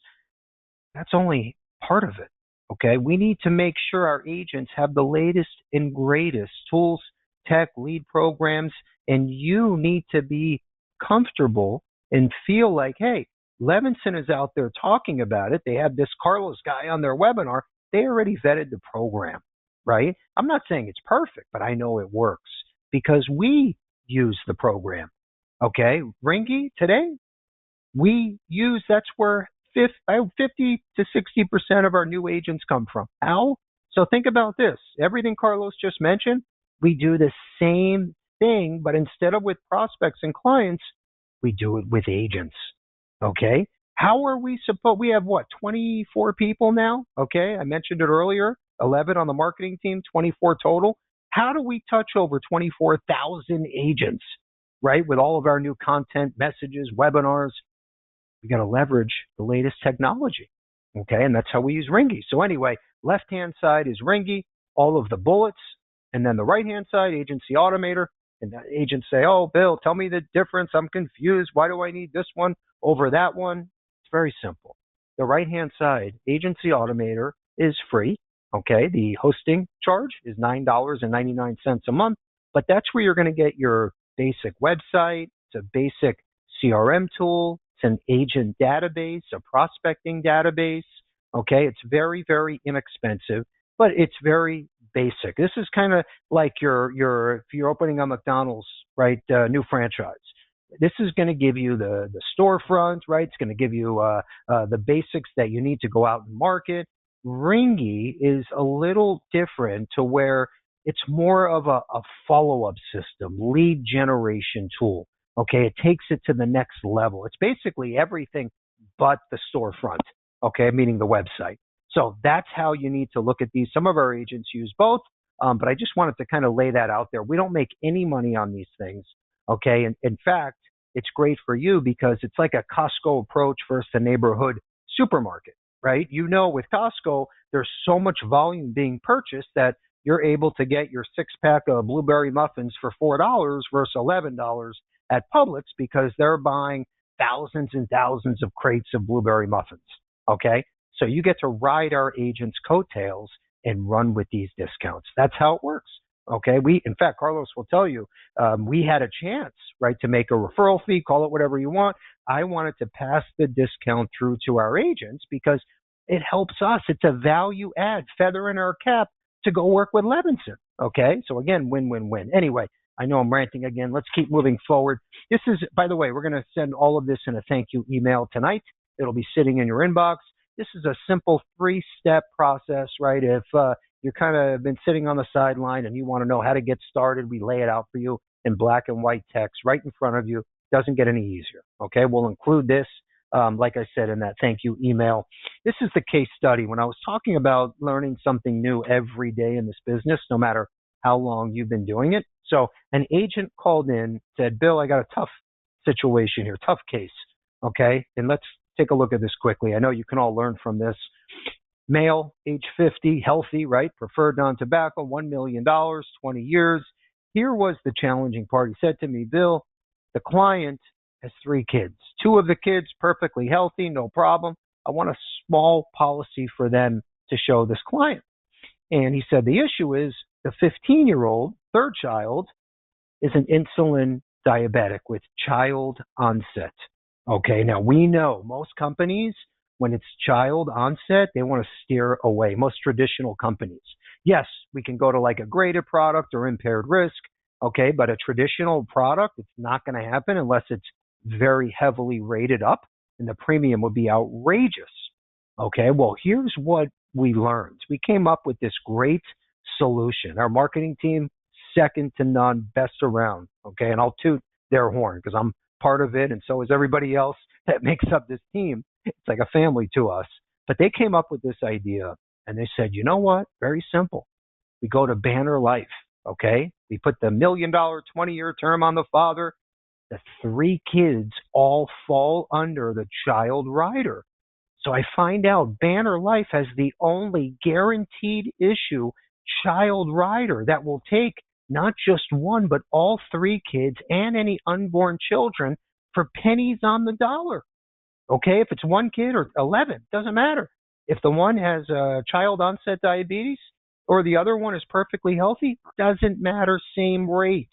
That's only part of it. Okay, we need to make sure our agents have the latest and greatest tools, tech, lead programs, and you need to be comfortable and feel like, hey, Levinson is out there talking about it. They have this Carlos guy on their webinar. They already vetted the program, right? I'm not saying it's perfect, but I know it works because we use the program. Okay, Ringy today, that's where 50 to 60% of our new agents come from. How? So think about this. Everything Carlos just mentioned, we do the same thing, but instead of with prospects and clients, we do it with agents. Okay? How are we supposed? We have 24 people now? Okay, I mentioned it earlier, 11 on the marketing team, 24 total. How do we touch over 24,000 agents, right? With all of our new content, messages, webinars, we got to leverage the latest technology. Okay, and that's how we use Ringy. So anyway, left-hand side is Ringy, all of the bullets, and then the right-hand side, Agency Automator. And the agents say, oh, Bill, tell me the difference. I'm confused. Why do I need this one over that one? It's very simple. The right-hand side, Agency Automator, is free. Okay, the hosting charge is $9.99 a month, but that's where you're going to get your basic website. It's a basic CRM tool. It's an agent database, a prospecting database. Okay, it's very, very inexpensive, but it's very basic. This is kind of like if you're opening a McDonald's, right, new franchise. This is going to give you the storefront, right? It's going to give you the basics that you need to go out and market. Ringy is a little different to where it's more of a follow-up system, lead generation tool. Okay, it takes it to the next level. It's basically everything but the storefront, okay, meaning the website. So that's how you need to look at these. Some of our agents use both, but I just wanted to kind of lay that out there. We don't make any money on these things, okay? And in fact, it's great for you because it's like a Costco approach versus a neighborhood supermarket, right? With Costco, there's so much volume being purchased that you're able to get your 6-pack of blueberry muffins for $4 versus $11 at Publix because they're buying thousands and thousands of crates of blueberry muffins, okay? So you get to ride our agents' coattails and run with these discounts. That's how it works, okay? In fact, Carlos will tell you, we had a chance, right, to make a referral fee, call it whatever you want. I wanted to pass the discount through to our agents because it helps us. It's a value add, feather in our cap to go work with Levinson, okay? So again, win, win, win. Anyway, I know I'm ranting again. Let's keep moving forward. This is, by the way, we're going to send all of this in a thank you email tonight. It'll be sitting in your inbox. This is a simple 3-step process, right? If you're kind of been sitting on the sideline and you want to know how to get started, we lay it out for you in black and white text right in front of you. Doesn't get any easier. Okay, we'll include this, like I said, in that thank you email. This is the case study. When I was talking about learning something new every day in this business, no matter how long you've been doing it. So an agent called in, said, Bill, I got a tough situation here, tough case. Okay, and let's take a look at this quickly. I know you can all learn from this. Male, age 50, healthy, right? Preferred non-tobacco, $1 million, 20 years. Here was the challenging part. He said to me, Bill, the client has 3 kids. 2 of the kids perfectly healthy, no problem. I want a small policy for them to show this client. And he said the issue is the 15-year-old, third child, is an insulin diabetic with child onset. Okay, now we know most companies, when it's child onset, they want to steer away, most traditional companies. Yes, we can go to like a graded product or impaired risk, okay, but a traditional product, it's not going to happen unless it's very heavily rated up, and the premium would be outrageous. Okay, well, here's what we learned. We came up with this great solution. Our marketing team, second to none, best around. Okay, and I'll toot their horn because I'm part of it, and so is everybody else that makes up this team. It's like a family to us. But they came up with this idea, and they said, you know what? Very simple. We go to Banner Life. Okay, we put the $1 million 20-year term on the father. The 3 kids all fall under the child rider. So I find out Banner Life has the only guaranteed issue child rider that will take not just one, but all 3 kids and any unborn children for pennies on the dollar. Okay, if it's 1 kid or 11, doesn't matter. If the one has child onset diabetes or the other one is perfectly healthy, doesn't matter, same rate.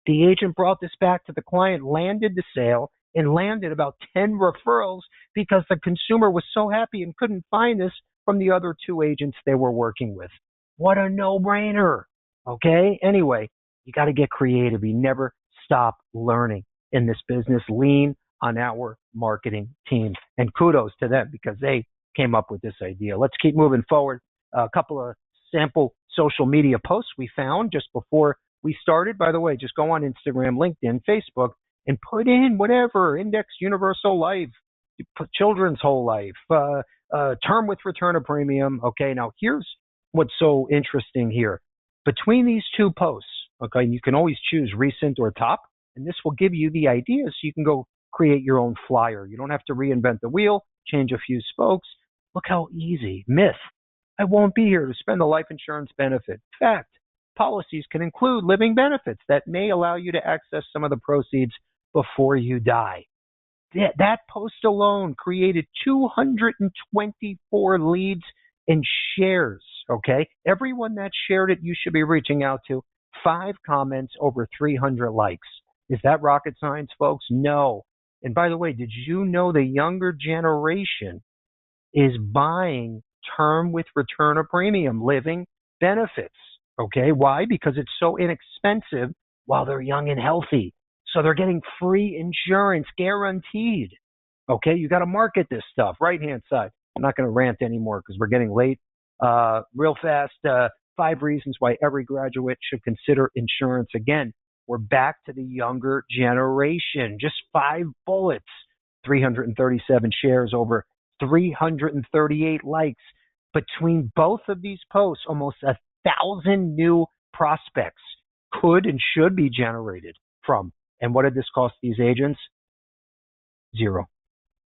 The agent brought this back to the client, landed the sale, and landed about 10 referrals because the consumer was so happy and couldn't find this from the other 2 agents they were working with. What a no-brainer. Okay? Anyway, you got to get creative. You never stop learning in this business. Lean on our marketing team. And kudos to them because they came up with this idea. Let's keep moving forward. A couple of sample social media posts we found just before we started. By the way, just go on Instagram, LinkedIn, Facebook, and put in whatever, index universal life, you put children's whole life, term with return of premium. Okay, now here's what's so interesting here. Between these 2 posts, okay, you can always choose recent or top, and this will give you the idea so you can go create your own flyer. You don't have to reinvent the wheel, change a few spokes. Look how easy. Myth. I won't be here to spend a life insurance benefit. Fact. Policies can include living benefits that may allow you to access some of the proceeds before you die. That post alone created 224 leads and shares, okay? Everyone that shared it, you should be reaching out to. 5 comments, over 300 likes. Is that rocket science, folks? No. And by the way, did you know the younger generation is buying term with return of premium, living benefits? Okay, why? Because it's so inexpensive while they're young and healthy. So they're getting free insurance guaranteed. Okay, you got to market this stuff. Right-hand side. I'm not going to rant anymore because we're getting late. Real fast, 5 reasons why every graduate should consider insurance. Again, we're back to the younger generation. Just 5 bullets. 337 shares, over 338 likes. Between both of these posts, almost 1,000 new prospects could and should be generated from. And what did this cost these agents? 0.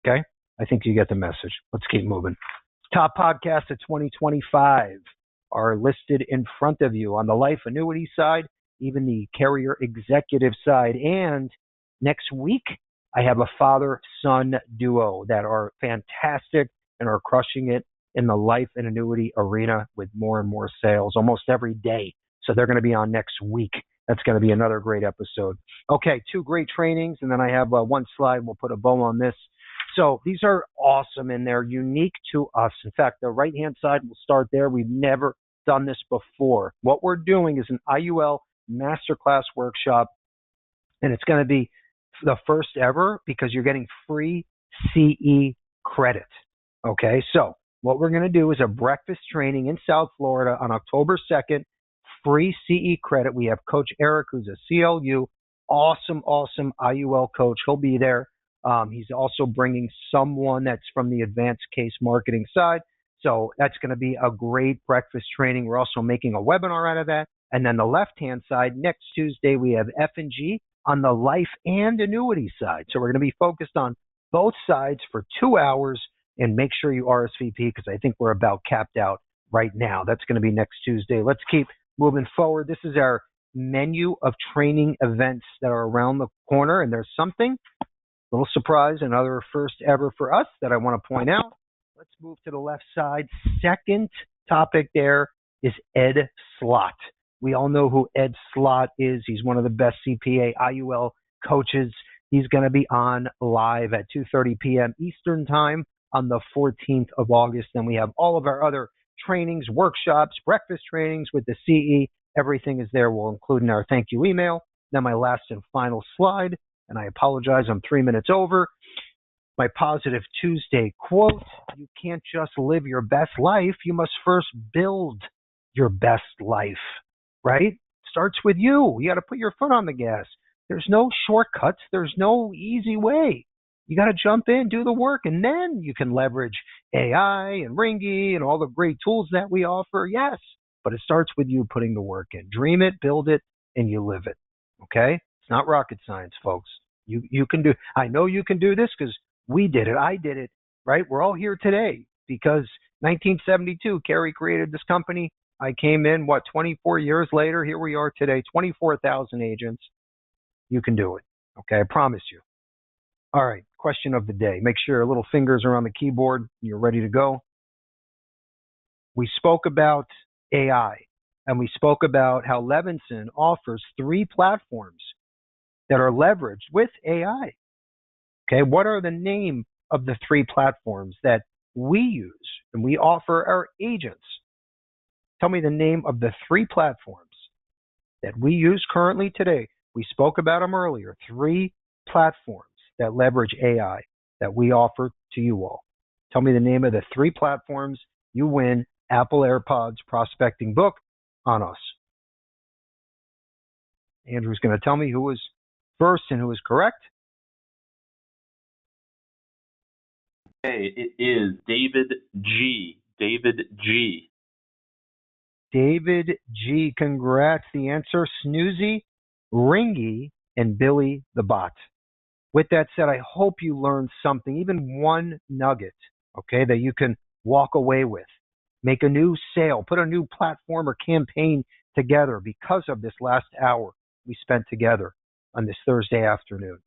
Okay? I think you get the message. Let's keep moving. Top podcasts of 2025 are listed in front of you on the life annuity side, even the carrier executive side. And next week, I have a father-son duo that are fantastic and are crushing it in the life and annuity arena with more and more sales almost every day. So they're going to be on next week. That's going to be another great episode. Okay, 2 great trainings, and then I have 1 slide. We'll put a bow on this. So these are awesome, and they're unique to us. In fact, the right-hand side, we'll start there. We've never done this before. What we're doing is an IUL masterclass workshop, and it's going to be the first ever because you're getting free CE credit. Okay, so what we're going to do is a breakfast training in South Florida on October 2nd, free CE credit. We have Coach Eric, who's a CLU, awesome IUL coach. He'll be there. He's also bringing someone that's from the advanced case marketing side. So that's going to be a great breakfast training. We're also making a webinar out of that. And then the left-hand side, next Tuesday, we have F&G on the life and annuity side. So we're going to be focused on both sides for 2 hours, and make sure you RSVP because I think we're about capped out right now. That's going to be next Tuesday. Let's keep moving forward. This is our menu of training events that are around the corner, and there's something, a little surprise, another first ever for us that I want to point out. Let's move to the left side. Second topic there is Ed Slott. We all know who Ed Slott is. He's one of the best CPA IUL coaches. He's going to be on live at 2:30 p.m. Eastern Time on the 14th of August. Then we have all of our other trainings, workshops, breakfast trainings with the CE. Everything is there. We'll include in our thank you email. Then my last and final slide, and I apologize, I'm 3 minutes over. My Positive Tuesday quote: you can't just live your best life. You must first build your best life, right? Starts with you. You got to put your foot on the gas. There's no shortcuts. There's no easy way. You got to jump in, do the work, and then you can leverage AI and Ringy and all the great tools that we offer. Yes, but it starts with you putting the work in. Dream it, build it, and you live it. Okay? It's not rocket science, folks. You can do. I know you can do this because we did it. I did it. Right? We're all here today because 1972, Kerry created this company. I came in, 24 years later? Here we are today, 24,000 agents. You can do it. Okay? I promise you. All right, question of the day. Make sure your little fingers are on the keyboard. You're ready to go. We spoke about AI, and we spoke about how Levinson offers 3 platforms that are leveraged with AI. Okay, what are the name of the 3 platforms that we use and we offer our agents? Tell me the name of the 3 platforms that we use currently today. We spoke about them earlier. 3 platforms that leverage AI that we offer to you all. Tell me the name of the 3 platforms. You win Apple AirPods prospecting book on us. Andrew's going to tell me who was first and who was correct. Okay, it is David G. David G. David G. Congrats. The answer, Snoozy, Ringy, and Billy the Bot. With that said, I hope you learned something, even one nugget, okay, that you can walk away with. Make a new sale, put a new platform or campaign together because of this last hour we spent together on this Thursday afternoon.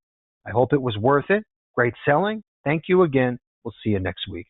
I hope it was worth it. Great selling. Thank you again. We'll see you next week.